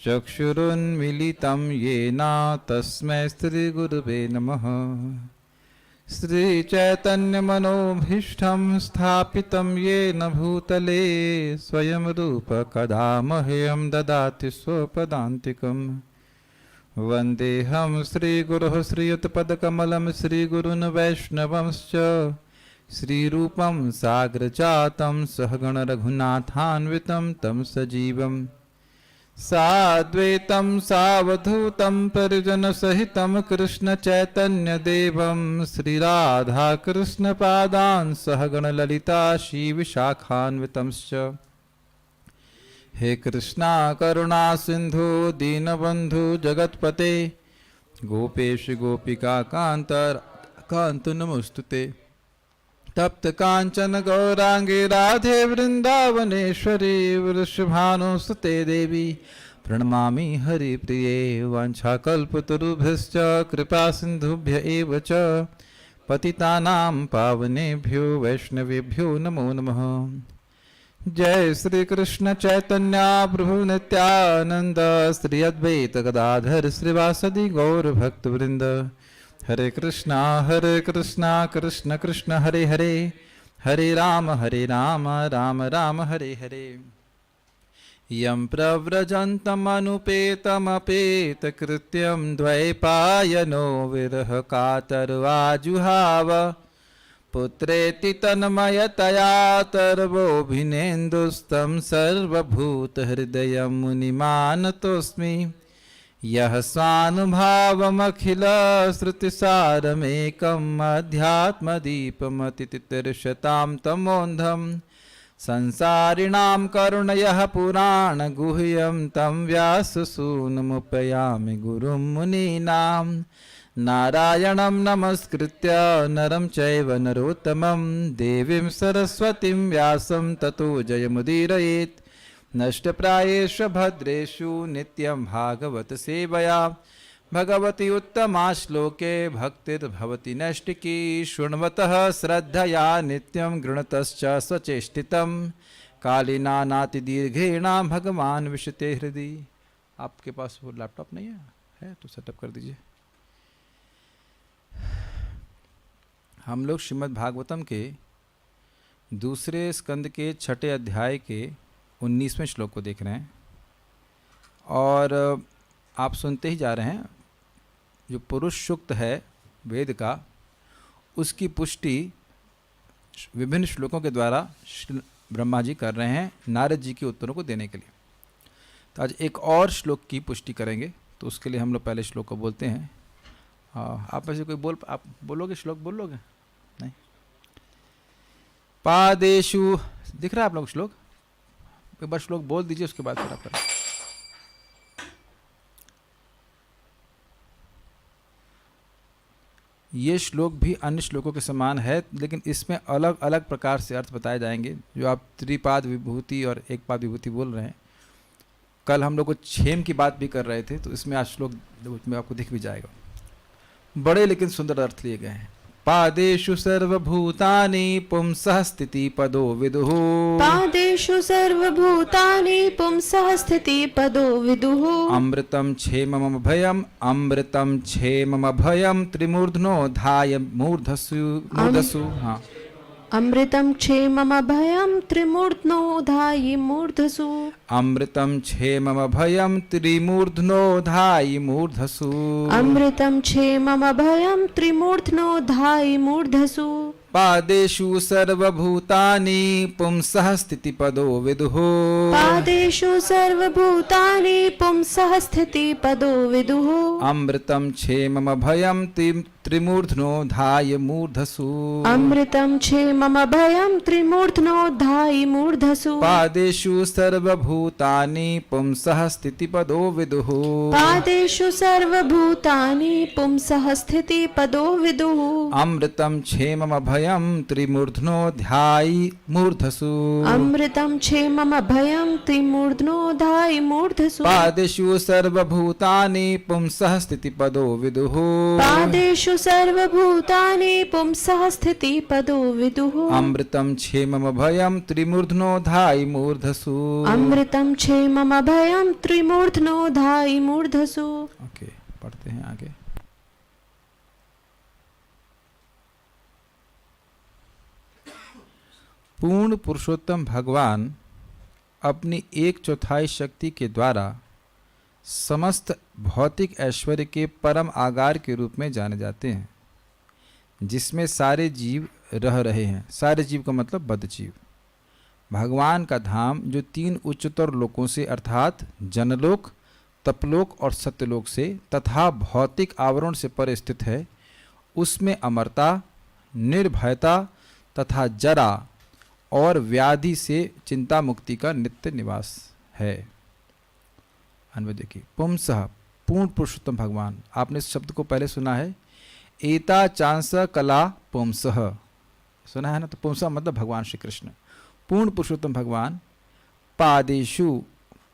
चक्षुरुन्मीलितं येन तस्मै श्रीगुरुवे नमः। श्रीचैतन्यमनोभीष्टं स्थापितं येन भूतले स्वयं रूप कदा मह्यं ददाति स्वपदान्तिकम्। वन्देऽहं श्रीगुरोः श्रीयुतपदकमलं श्रीगुरून् वैष्णवंश्च श्रीरूपं साग्रजातं सहगण रघुनाथान्वितं तं सजीवं साद्वैतं सावधूतं परिजनसहितं कृष्णचैतन्यदेवं श्रीराधाकृष्णपादान् सहगण ललिता श्रीविशाखान्वितंश्च। हे कृष्णा करुणा सिंधु दीनबंधु जगतपते गोपेश गोपिका कांत नमोस्तुते। तप्त कांचन गौरांगे राधे वृंदावनेश्वरी वृषभानुसुते देवी प्रणमामि हरिप्रिये। वाञ्छाकल्पतरुभ्यश्च कृपा सिन्धुभ्य एव च पतितानां पावनेभ्यो वैष्णवेभ्यो नमो नमः। जय श्री कृष्ण चैतन्य प्रभु नित्यानंद श्री अद्वैत गदाधर श्रीवासदि गौर भक्त वृंद। हरे कृष्णा कृष्ण कृष्ण हरे हरे हरे राम राम राम हरे हरे। यं प्रव्रजन्तमनुपेतमपेतकृत्यं द्वैपायनो विरह कातर्वाजुहाव पुत्रेति तन्मयतया तर्वोऽभिनेन्दुस्तं सर्वभूतहृदयं मुनिमानतोऽस्मि। यः स्वानुभावमखिलश्रुतिसारमेकम् अध्यात्मदीपमतितितिर्षतां तमोऽन्धं संसारिणां करुणयः पुराणगुह्यं तं व्याससूनुमुपयामि गुरुं मुनीनाम्। नारायणं नमस्कृत्य नरं चैव नरोत्तमं देवीं सरस्वतीं व्यासं ततो जयमुदीरयेत्। नष्टप्रायेषु भद्रेषु नित्यं भागवत सेवया भगवती उत्तमा श्लोके भक्तिर्भवति नैष्टिकी। शृण्वतः श्रद्धया नित्यं गृणतश्च स्वचेष्टितं कालिना नातिदीर्घेण भगवान् विशते हृदि। आपके पास वो लैपटॉप नहीं है तो सेटअप कर दीजिए। हम लोग श्रीमद् भागवतम के दूसरे स्कंद के छठे अध्याय के 19वें श्लोक को देख रहे हैं और आप सुनते ही जा रहे हैं। जो पुरुष सूक्त है वेद का, उसकी पुष्टि विभिन्न श्लोकों के द्वारा ब्रह्मा जी कर रहे हैं नारद जी के उत्तरों को देने के लिए। तो आज एक और श्लोक की पुष्टि करेंगे, तो उसके लिए हम लोग पहले श्लोक को बोलते हैं। आप में से कोई आप बोलोगे? श्लोक बोलोगे? नहीं। पादेषु दिख रहा है आप लोग श्लोक? एक बार श्लोक बोल दीजिए, उसके बाद फिर आप करें। ये श्लोक भी अन्य श्लोकों के समान है, लेकिन इसमें अलग अलग प्रकार से अर्थ बताए जाएंगे। जो आप त्रिपाद विभूति और एक पाद विभूति बोल रहे हैं, कल हम लोग को क्षेम की बात भी कर रहे थे, तो इसमें आज श्लोक में आपको दिख भी जाएगा। बड़े लेकिन सुंदर अर्थ लिए गए हैं। पादेषु सर्वभूतानि पुंसः स्थिति पदो विदुः। पादेषु सर्वभूतानि पुंसः स्थिति पदो विदुः। अमृतं क्षेमम भयम त्रिमूर्धनो धाय मूर्धसु। हाँ, अमृतं क्षेममभयं त्रिमूर्ध्नोधायि मूर्धसु। अमृतं क्षेममभयं त्रिमूर्ध्नोधायि मूर्धसु। अमृतं क्षेममभयं त्रिमूर्ध्नोधायि मूर्धसु। पादेषु सर्वभूतानि पुंसः स्थितिपदो विदुः। पादेषु सर्वभूतानि पुंसः स्थितिपदो विदुः। अमृतं क्षेममभयं त्रिमूर्ध्नोधाय मूर्धसु। अमृतं क्षेममभयं त्रिमूर्ध्नोधायि मूर्धसु। पादेषु सर्वभूतानि पुंसः स्थितिपदो विदुः। पादेषु सर्वभूतानि पुंसः स्थितिपदो विदुः। अमृतं क्षेममभयं त्रिमूर्ध्नोधायि मूर्धसु। अमृतं क्षेममभयं त्रिमूर्ध्नोधायि मूर्धसु। पादेषु सर्वभूतानि पुंसः स्थितिपदो विदुः। पादेषु पादेषु सर्वभूतानि पुंसः स्थितिपदो विदुः अमृतं क्षेममभयं त्रिमूर्ध्नोधायि मूर्धसु। अमृतं क्षेममभयं त्रिमूर्ध्नोधायि मूर्धसु। ओके, पढ़ते हैं आगे। पूर्ण पुरुषोत्तम भगवान अपनी 1/4 शक्ति के द्वारा समस्त भौतिक ऐश्वर्य के परम आगार के रूप में जाने जाते हैं, जिसमें सारे जीव रह रहे हैं। सारे जीव का मतलब बद्ध जीव। भगवान का धाम जो 3 उच्चतर लोकों से अर्थात जनलोक, तपलोक और सत्यलोक से तथा भौतिक आवरण से पर स्थित है, उसमें अमरता, निर्भयता तथा जरा और व्याधि से चिंता मुक्ति का नित्य निवास है। अन्वय देखिए, पुंसः पूर्ण पुरुषोत्तम भगवान, आपने इस शब्द को पहले सुना है, एता चांस कला पुंसः, सुना है ना। तो पुंसः मतलब भगवान श्री कृष्ण। पूर्ण पुरुषोत्तम भगवान पादेषु,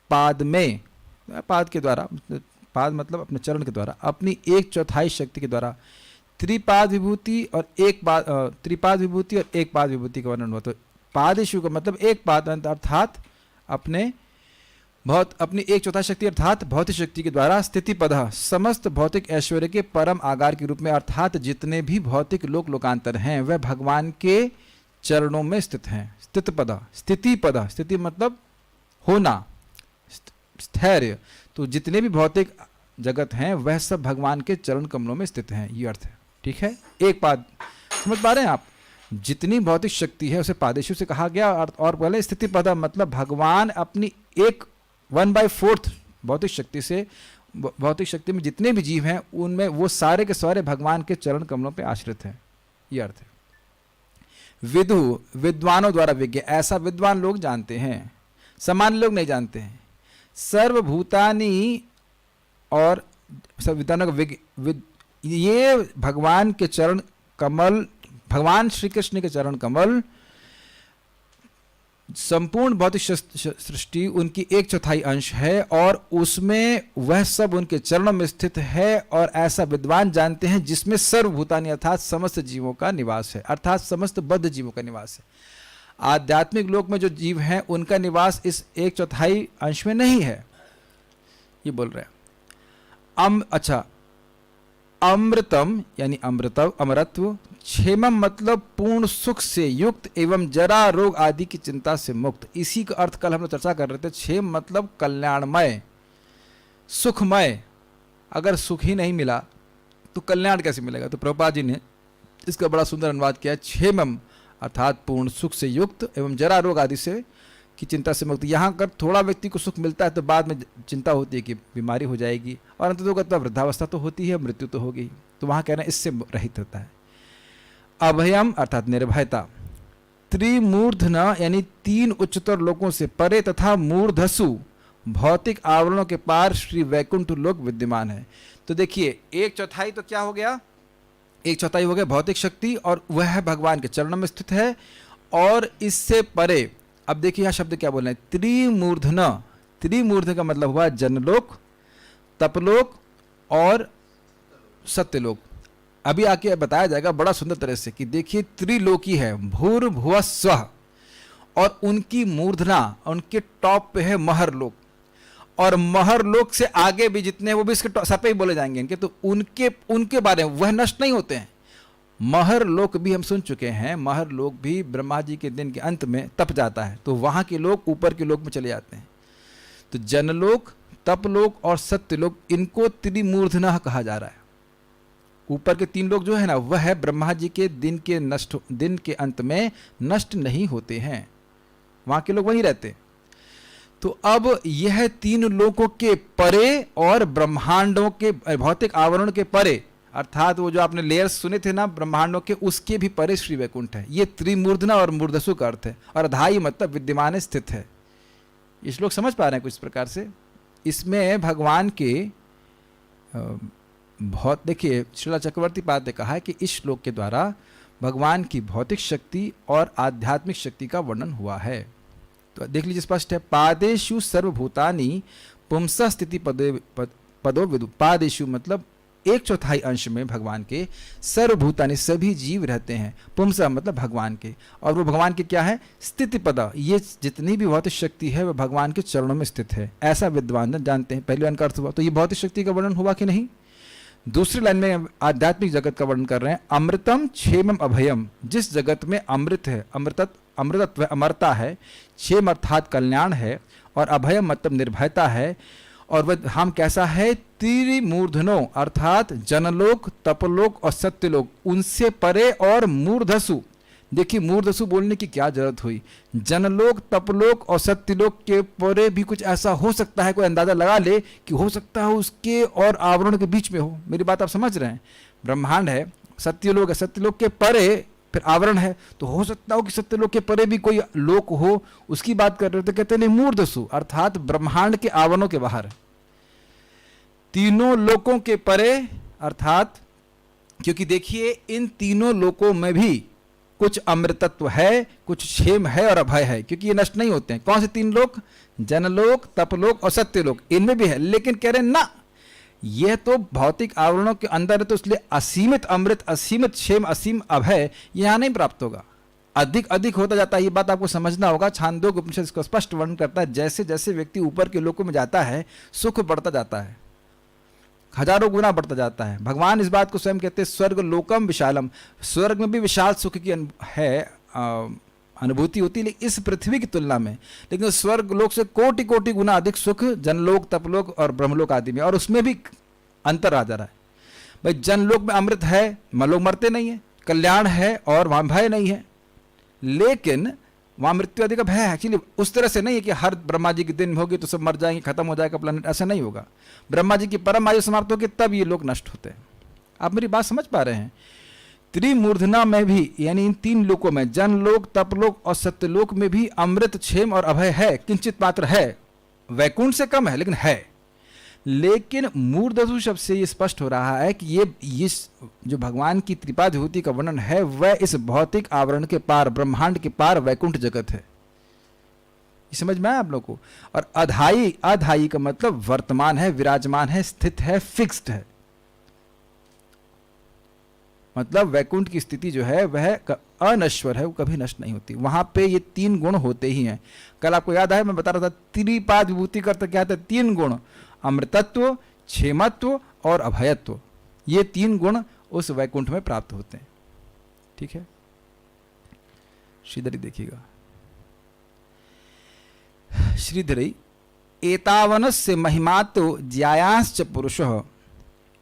पाद में, पाद के द्वारा, पाद मतलब अपने चरण के द्वारा, अपनी 1/4 शक्ति के द्वारा त्रिपाद विभूति और एक पाद, त्रिपाद विभूति और एक पाद विभूति का वर्णन हुआ। तो पादेषु का मतलब एक पाद अर्थात अपने अपनी 1/4 शक्ति अर्थात भौतिक शक्ति के द्वारा स्थिति पद समस्त भौतिक ऐश्वर्य के परम आगार के रूप में अर्थात जितने भी भौतिक लोक लोकांतर हैं वह भगवान के चरणों में स्थित हैं। स्थित पद, स्थिति पद, स्थिति मतलब होना, स्थैर्य। तो जितने भी भौतिक जगत हैं वह सब भगवान के चरण कमलों में स्थित हैं, ये अर्थ है। ठीक है, एक पाद, समझ पा रहे हैं आप। जितनी भौतिक शक्ति है उसे पादेशु से कहा गया। और पहले स्थिति पद मतलब भगवान अपनी 1/4 भौतिक शक्ति से, भौतिक शक्ति में जितने भी जीव हैं उनमें वो सारे के सारे भगवान के चरण कमलों पे आश्रित हैं, ये अर्थ है। विदु, विद्वानों द्वारा विज्ञ, ऐसा विद्वान लोग जानते हैं, सामान्य लोग नहीं जानते हैं। सर्वभूतानि और सब विद्वानों का ये भगवान के चरण कमल, भगवान श्री कृष्ण के चरण कमल, संपूर्ण भौतिक सृष्टि उनकी 1/4 अंश है और उसमें वह सब उनके चरणों में स्थित है। और ऐसा विद्वान जानते हैं जिसमें सर्वभूतानि अर्थात समस्त जीवों का निवास है, अर्थात समस्त बद्ध जीवों का निवास है। आध्यात्मिक लोक में जो जीव हैं उनका निवास इस 1/4 अंश में नहीं है, ये बोल रहे हैं। अच्छा, अमृतम यानी अमरत्व, क्षेमम मतलब पूर्ण सुख से युक्त एवं जरा रोग आदि की चिंता से मुक्त। इसी का अर्थ कल हम लोग चर्चा कर रहे थे। क्षेम मतलब कल्याणमय, सुखमय। अगर सुख ही नहीं मिला तो कल्याण कैसे मिलेगा? तो प्रभुपाद जी ने इसका बड़ा सुंदर अनुवाद किया है। क्षेमम अर्थात पूर्ण सुख से युक्त एवं जरा रोग आदि से की चिंता से मुक्त। यहाँ अगर थोड़ा व्यक्ति को सुख मिलता है तो बाद में चिंता होती है कि बीमारी हो जाएगी, और अंततः वृद्धावस्था तो होती है, मृत्यु तो होगी। तो वहाँ कहना इससे रहित होता है। अभयम अर्थात निर्भयता। त्रिमूर्धन यानी 3 उच्चतर लोकों से परे तथा मूर्धसु भौतिक आवरणों के पार श्री वैकुंठ लोक विद्यमान है। तो देखिए 1/4 तो क्या हो गया, 1/4 हो गया भौतिक शक्ति और वह भगवान के चरणों में स्थित है। और इससे परे अब देखिए यहाँ शब्द क्या बोल रहे हैं, त्रिमूर्धन। त्रिमूर्धन का मतलब हुआ जनलोक, तपलोक और सत्यलोक। अभी आके बताया जाएगा बड़ा सुंदर तरह से कि देखिए त्रिलोकी है, भूर्भुवः स्वः, और उनकी मूर्धना, उनके टॉप पे है महरलोक। और महरलोक से आगे भी जितने वो भी इसके सर पे ही बोले जाएंगे इनके, तो उनके बारे में वह नष्ट नहीं होते हैं। महरलोक भी हम सुन चुके हैं, महरलोक भी ब्रह्मा जी के दिन के अंत में तप जाता है, तो वहां के लोग ऊपर के लोक में चले जाते हैं। तो जनलोक, तपलोक और सत्यलोक, इनको त्रिमूर्धना कहा जा रहा है। ऊपर के 3 लोग जो है ना, वह है ब्रह्मा जी के दिन के अंत में नष्ट नहीं होते हैं, वहां के लोग वहीं रहते। तो अब यह 3 लोकों के परे और ब्रह्मांडों के भौतिक आवरण के परे, अर्थात वो जो आपने लेयर्स सुने थे ना ब्रह्मांडों के, उसके भी परे श्री वैकुंठ है। ये त्रिमूर्धना और मूर्धसु का अर्थ है। और अधाई मतलब विद्यमान स्थित है। ये श्लोक समझ पा रहे हैं कुछ प्रकार से? इसमें भगवान के बहुत, देखिए श्रीला चक्रवर्ती पाद ने कहा है कि इस श्लोक के द्वारा भगवान की भौतिक शक्ति और आध्यात्मिक शक्ति का वर्णन हुआ है। तो देख लीजिए स्पष्ट है। पादेषु सर्वभूतानि पुंसः स्थिति पदो विदु। पादेषु मतलब 1/4 अंश में भगवान के सर्वभूतानि सभी जीव रहते हैं। पुंसा मतलब भगवान के, और वो भगवान के क्या है? स्थिति पदा। ये जितनी भी भौतिक शक्ति है वह भगवान के चरणों में स्थित है, ऐसा विद्वान जानते हैं। पहले लाइन का अर्थ हुआ, तो ये भौतिक शक्ति का वर्णन हुआ कि नहीं? दूसरी लाइन में आध्यात्मिक जगत का वर्णन कर रहे हैं। अमृतम क्षेमम अभयम, जिस जगत में अमृत है, अमृतत्व अमरता है, क्षेम अर्थात कल्याण है, और अभयम मतलब निर्भयता है, और वह धाम कैसा है? त्रिमूर्धनो अर्थात जनलोक, तपलोक और सत्यलोक, उनसे परे और मूर्धसु। देखिए मूर्धसु बोलने की क्या जरूरत हुई? जनलोक, तपलोक और सत्यलोक के परे भी कुछ ऐसा हो सकता है, कोई अंदाजा लगा ले कि हो सकता है उसके और आवरण के बीच में हो। मेरी बात आप समझ रहे हैं? ब्रह्मांड है, सत्यलोक है, सत्यलोक के परे फिर आवरण है, तो हो सकता हो कि सत्यलोक के परे भी कोई लोक हो, उसकी बात कर रहे हो। तो कहते हैं मूर्धसु अर्थात ब्रह्मांड के आवरणों के बाहर, तीनों लोकों के परे अर्थात, क्योंकि देखिए इन तीनों लोकों में भी कुछ अमृतत्व है, कुछ क्षेम है और अभय है, क्योंकि ये नष्ट नहीं होते हैं। कौन से 3 लोक? जनलोक, तपलोक और सत्यलोक, इनमें भी है। लेकिन कह रहे हैं ना, यह तो भौतिक आवरणों के अंदर है, तो इसलिए असीमित अमृत, असीमित क्षेम, असीम अभय यहां नहीं प्राप्त होगा, अधिक अधिक होता जाता है। ये बात आपको समझना होगा। छांदोग्य उपनिषद इसको स्पष्ट वर्णन करता है। जैसे जैसे व्यक्ति ऊपर के लोकों में जाता है, सुख बढ़ता जाता है, हजारों गुना बढ़ता जाता है। भगवान इस बात को स्वयं कहते हैं स्वर्ग लोकम विशालम, स्वर्ग में भी विशाल सुख की अनुभूति होती है, लेकिन इस पृथ्वी की तुलना में। लेकिन स्वर्ग लोक से कोटि कोटि गुना अधिक सुख जनलोक, तपलोक और ब्रह्मलोक आदि में, और उसमें भी अंतर आ जा रहा है। भाई जनलोक में अमृत है, लोग मरते नहीं है, कल्याण है और वहां भय नहीं है, लेकिन वहां मृत्यु आदि का भय है। एक्चुअली उस तरह से नहीं है कि हर ब्रह्मा जी के दिन होगी तो सब मर जाएंगे, खत्म हो जाएगा प्लानिट, ऐसा नहीं होगा। ब्रह्मा जी की परम आयु समाप्त होगी तब ये लोग नष्ट होते हैं। आप मेरी बात समझ पा रहे हैं? त्रिमूर्धना में भी, यानी इन 3 लोकों में, जनलोक, तपलोक और सत्यलोक में भी अमृत, क्षेम और अभय है, किंचित मात्र है, वैकुंठ से कम है लेकिन है। लेकिन मूर्धसु शब्द से ये स्पष्ट हो रहा है कि ये जो भगवान की त्रिपाद-विभूति का वर्णन है वह इस भौतिक आवरण के पार, ब्रह्मांड के पार वैकुंठ जगत है। ये समझ में आया आप लोग को? और अधाई, अधाई का मतलब वर्तमान है, विराजमान है, स्थित है, फिक्स्ड है। मतलब वैकुंठ की स्थिति जो है वह अनश्वर है, वो कभी नष्ट नहीं होती। वहां पे ये 3 गुण होते ही हैं। कल आपको याद है मैं बता रहा था त्रिपाद विभूति करता क्या था? 3 गुण, अमृतत्व, क्षेमत्व और अभयत्व। ये 3 गुण उस वैकुंठ में प्राप्त होते हैं। ठीक है, श्रीधरी देखिएगा। श्रीधरी एतावनस्य महिमातो ज्यायांश्च पुरुषः,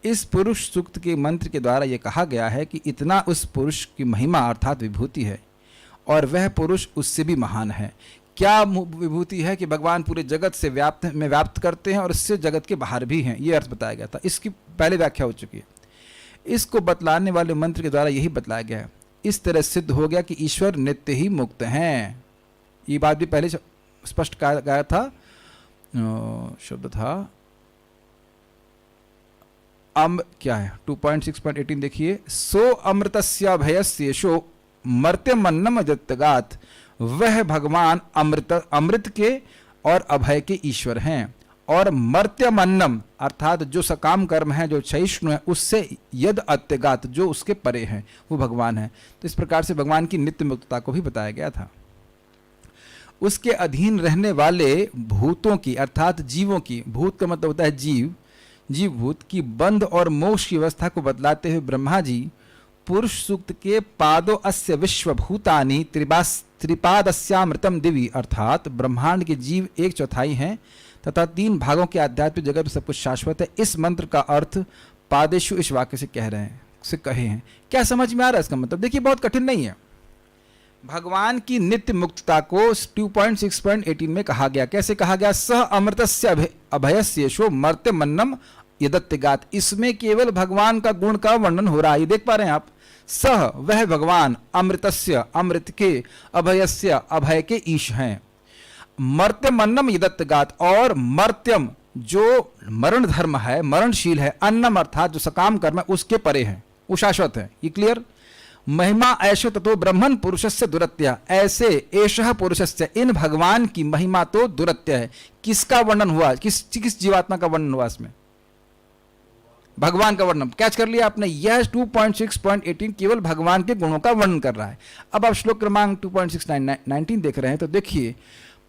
इस पुरुष सूक्त के मंत्र के द्वारा यह कहा गया है कि इतना उस पुरुष की महिमा अर्थात विभूति है, और वह पुरुष उससे भी महान है। क्या विभूति है? कि भगवान पूरे जगत से व्याप्त करते हैं और इससे जगत के बाहर भी हैं, ये अर्थ बताया गया था। इसकी पहले व्याख्या हो चुकी है। इसको बतलाने वाले मंत्र के द्वारा यही बतलाया गया है। इस तरह सिद्ध हो गया कि ईश्वर नित्य ही मुक्त हैं। ये बात भी पहले स्पष्ट कहा गया था। शब्द था क्या है 2.6.18 देखिए। सो अमृतस्य भयस्य शो मर्त्यमन्नम जत्तगात, वह भगवान अमृत के और अभय के ईश्वर हैं। और मर्त्यमन्नम अर्थात जो सकाम कर्म है, जो क्षयिष्णु है, उससे यद अत्यगात जो उसके परे हैं, वो भगवान है। तो इस प्रकार से भगवान की नित्य मुक्तता को भी बताया गया था। उसके अधीन रहने वाले भूतों की अर्थात जीवों की, भूत का मतलब होता है जीव भूत की बंध और मोक्ष की व्यवस्था को बतलाते हुए ब्रह्मा जी पुरुष सूक्त के पादो अस्य विश्वभूतानि त्रिपादस्यामृतम दिवि, अर्थात ब्रह्मांड के जीव 1/4 हैं तथा 3 भागों के आध्यात्मिक जगत में सब कुछ शाश्वत है। इस मंत्र का अर्थ पादेशु इस वाक्य से कहे हैं। क्या समझ में आ रहा है इसका मतलब? देखिए बहुत कठिन नहीं है। भगवान की नित्य मुक्तता को 2.6.18 में कहा गया। कैसे कहा गया? सह अमृतस्य अभयस्य शो मर्त्यमन्नम यदत्यगात। इसमें केवल भगवान का गुण का वर्णन हो रहा है। ये देख पा रहे हैं आप? सह वह भगवान, अमृतस्य अमृत के, अभयस्य अभय के ईश हैं। मर्त्यमन्नम यदत्यगात, और मर्त्यम जो मरण धर्म है, मरणशील है, अन्नम अर्थात जो सकाम कर्म है उसके परे है, वो शाश्वत है। ये क्लियर? महिमा ऐशो ततो ब्रह्मन पुरुषस्य दुरत्य, ऐसे एषः पुरुषस्य, इन भगवान की महिमा तो दुरत्य है। किसका वर्णन हुआ? किस जीवात्मा का वर्णन हुआ इसमें? भगवान का वर्णन कैच कर लिया आपने। यह 2.6.18 केवल भगवान के गुणों का वर्णन कर रहा है। अब आप श्लोक क्रमांक 2.619 देख रहे हैं तो देखिए,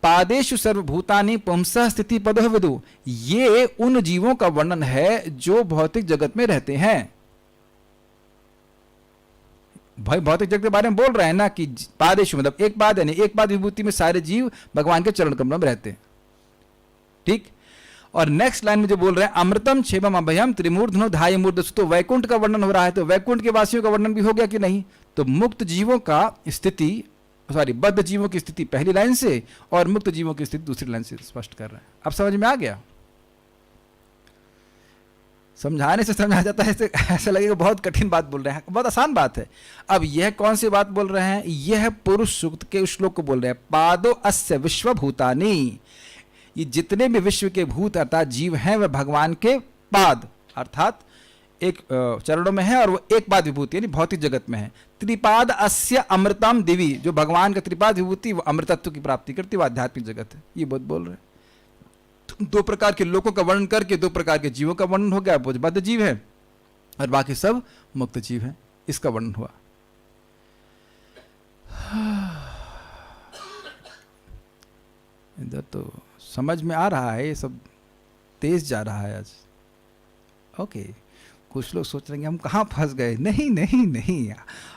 पादेषु सर्वभूतानि पुंसः स्थिति पदः विदु, ये उन जीवों का वर्णन है जो भौतिक जगत में रहते हैं। भाई भौतिक जगत के बारे में बोल रहे हैं ना कि पादेषु मतलब एक पाद है, नहीं एक पाद विभूति में सारे जीव भगवान के चरण कमलों में रहते हैं। ठीक, और नेक्स्ट लाइन में जो बोल रहे हैं अमृतम क्षेमम अभयम त्रिमूर्धनो धाय मूर्धसु, तो वैकुंठ का वर्णन हो रहा है। तो वैकुंठ के वासियों का वर्णन भी हो गया कि नहीं? तो मुक्त जीवों का स्थिति, सॉरी बद्ध जीवों की स्थिति पहली लाइन से और मुक्त जीवों की स्थिति दूसरी लाइन से स्पष्ट कर रहे हैं। अब समझ में आ गया? समझाने से समझा जाता है, ऐसा लगेगा बहुत कठिन बात बोल रहे हैं, बहुत आसान बात है। अब यह कौन सी बात बोल रहे हैं? यह पुरुष सूक्त के श्लोक को बोल रहे हैं। पादो अस्य विश्वभूतानि, ये जितने भी विश्व के भूत अर्थात जीव हैं वह भगवान के पाद अर्थात एक चरणों में है और वो एक पाद विभूति यानी भौतिक जगत में है। त्रिपाद अस्य अमृतम दिवी, जो भगवान का त्रिपाद विभूति वो अमृतत्व की प्राप्ति करती है, वो आध्यात्मिक जगत है। ये बहुत बोल रहे हैं। दो प्रकार के लोगों का वर्णन करके दो प्रकार के जीवों का वर्णन हो गया। बद्ध जीव है और बाकी सब मुक्त जीव हैं, इसका वर्णन हुआ। इधर तो समझ में आ रहा है, ये सब तेज जा रहा है आज। ओके, कुछ लोग सोच रहे हैं हम कहाँ फंस गए। नहीं नहीं नहीं,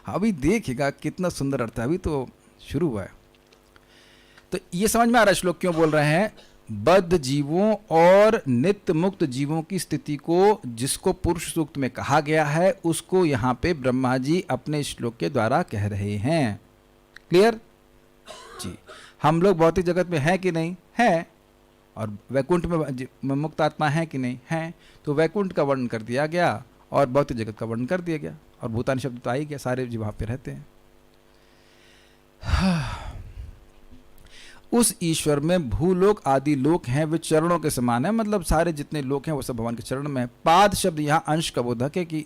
अभी देखिएगा कितना सुंदर अर्थ है, अभी तो शुरू हुआ है। तो ये समझ में आ रहा है श्लोक क्यों बोल रहे हैं। बद्ध जीवों और नित्य मुक्त जीवों की स्थिति को जिसको पुरुष सूक्त में कहा गया है उसको यहाँ पे ब्रह्मा जी अपने श्लोक के द्वारा कह रहे हैं। क्लियर जी? हम लोग भौतिक जगत में हैं कि नहीं? हैं। और वैकुंठ में मुक्त आत्मा है कि नहीं? हैं। तो वैकुंठ का वर्णन कर दिया गया और भौतिक जगत का वर्णन कर दिया गया और भूतान शब्द तो आ ही गया, सारे जीव वहाँ पे रहते हैं। उस ईश्वर में भूलोक आदि लोक हैं वे चरणों के समान है, मतलब सारे जितने लोक हैं वो सब भगवान के चरण में है। पाद शब्द यहाँ अंश का बोधक है कि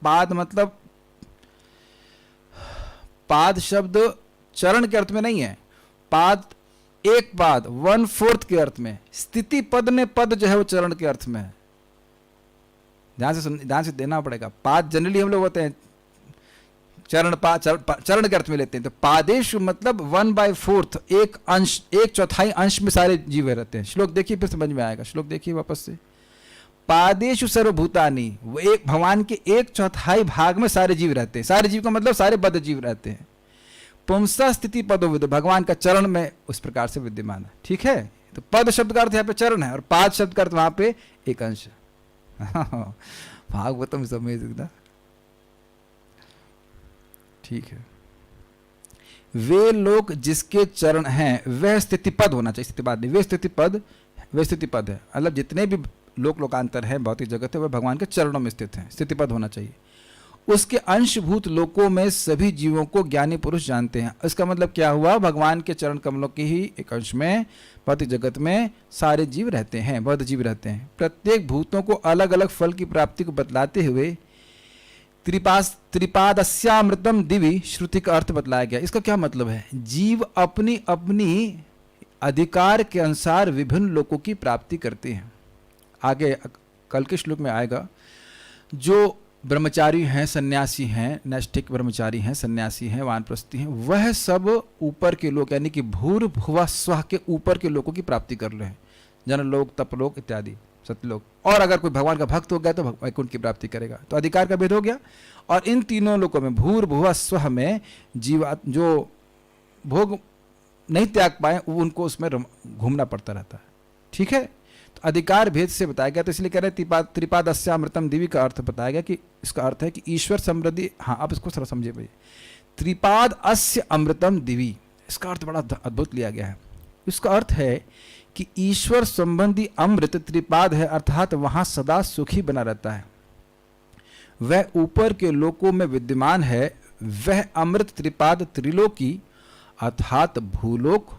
पाद मतलब पाद शब्द चरण के अर्थ में नहीं है। पाद एक पाद 1/4 के अर्थ में, स्थिति पद ने पद जो है वो चरण के अर्थ में है। ध्यान से देना पड़ेगा। पाद जनरली हम लोग होते हैं चरण के अर्थ में लेते हैं। तो पादेशु मतलब 1/4, एक अंश, 1/4 अंश में सारे जीव रहते हैं। श्लोक देखिए फिर समझ में आएगा। श्लोक देखिए वापस से। पादेशु सर्वभूतानि, वो एक भगवान के 1/4 भाग में सारे जीव रहते हैं। सारे जीव का मतलब सारे बद्ध जीव रहते हैं। पुंसा स्थिति पदो विद, भगवान का चरण में उस प्रकार से विद्यमान है। ठीक है, तो पद शब्द का अर्थ यहाँ पे चरण है और पाद शब्द का अर्थ वहां पे एक अंश है। भागवतम समझ ना। ठीक है, वे लोग जिसके चरण हैं वह स्थिति पद होना चाहिए, स्थिति पद नहीं, वे स्थिति पद है। मतलब जितने भी लोकांतर है भौतिक जगत है वह भगवान के चरणों में स्थित है, स्थिति पद होना चाहिए। उसके अंशभूत लोकों में सभी जीवों को ज्ञानी पुरुष जानते हैं। इसका मतलब क्या हुआ? भगवान के चरण कमलों के ही एक अंश में भौतिक जगत में सारे जीव रहते हैं, बद्ध जीव रहते हैं। प्रत्येक भूतों को अलग अलग फल की प्राप्ति को बतलाते हुए त्रिपादस्यामृतम दिवि श्रुति का अर्थ बतलाया गया। इसका क्या मतलब है? जीव अपनी अपनी अधिकार के अनुसार विभिन्न लोकों की प्राप्ति करते हैं। आगे कल के श्लोक में आएगा। जो ब्रह्मचारी हैं, सन्यासी हैं, नैष्ठिक ब्रह्मचारी हैं, सन्यासी हैं, वानप्रस्थी हैं, वह सब ऊपर के लोक यानी कि भूर भुवा स्वः के ऊपर के लोकों की प्राप्ति कर रहे हैं। जनलोक, तपलोक इत्यादि सत्यलोक। और अगर कोई भगवान का भक्त हो गया तो वैकुंठ की प्राप्ति करेगा। तो अधिकार का भेद हो गया। और इन तीनों लोकों में भूर भुवा स्वः में जीवा जो भोग नहीं त्याग पाए उनको उसमें घूमना पड़ता रहता है। ठीक है, तो अधिकार भेद से बताया गया। तो इसलिए कह रहे हैं त्रिपादस्यामृतम दिवि का अर्थ बताया गया कि इसका अर्थ है कि ईश्वर समृद्धि। हाँ, आप इसको थोड़ा समझिए भाई। त्रिपाद अस्य अमृतम दिवि, इसका अर्थ बड़ा अद्भुत लिया गया है। इसका अर्थ है कि ईश्वर संबंधी अमृत त्रिपाद है, अर्थात वहां सदा सुखी बना रहता है। वह ऊपर के लोकों में विद्यमान है। वह अमृत त्रिपाद त्रिलोकी अर्थात भूलोक,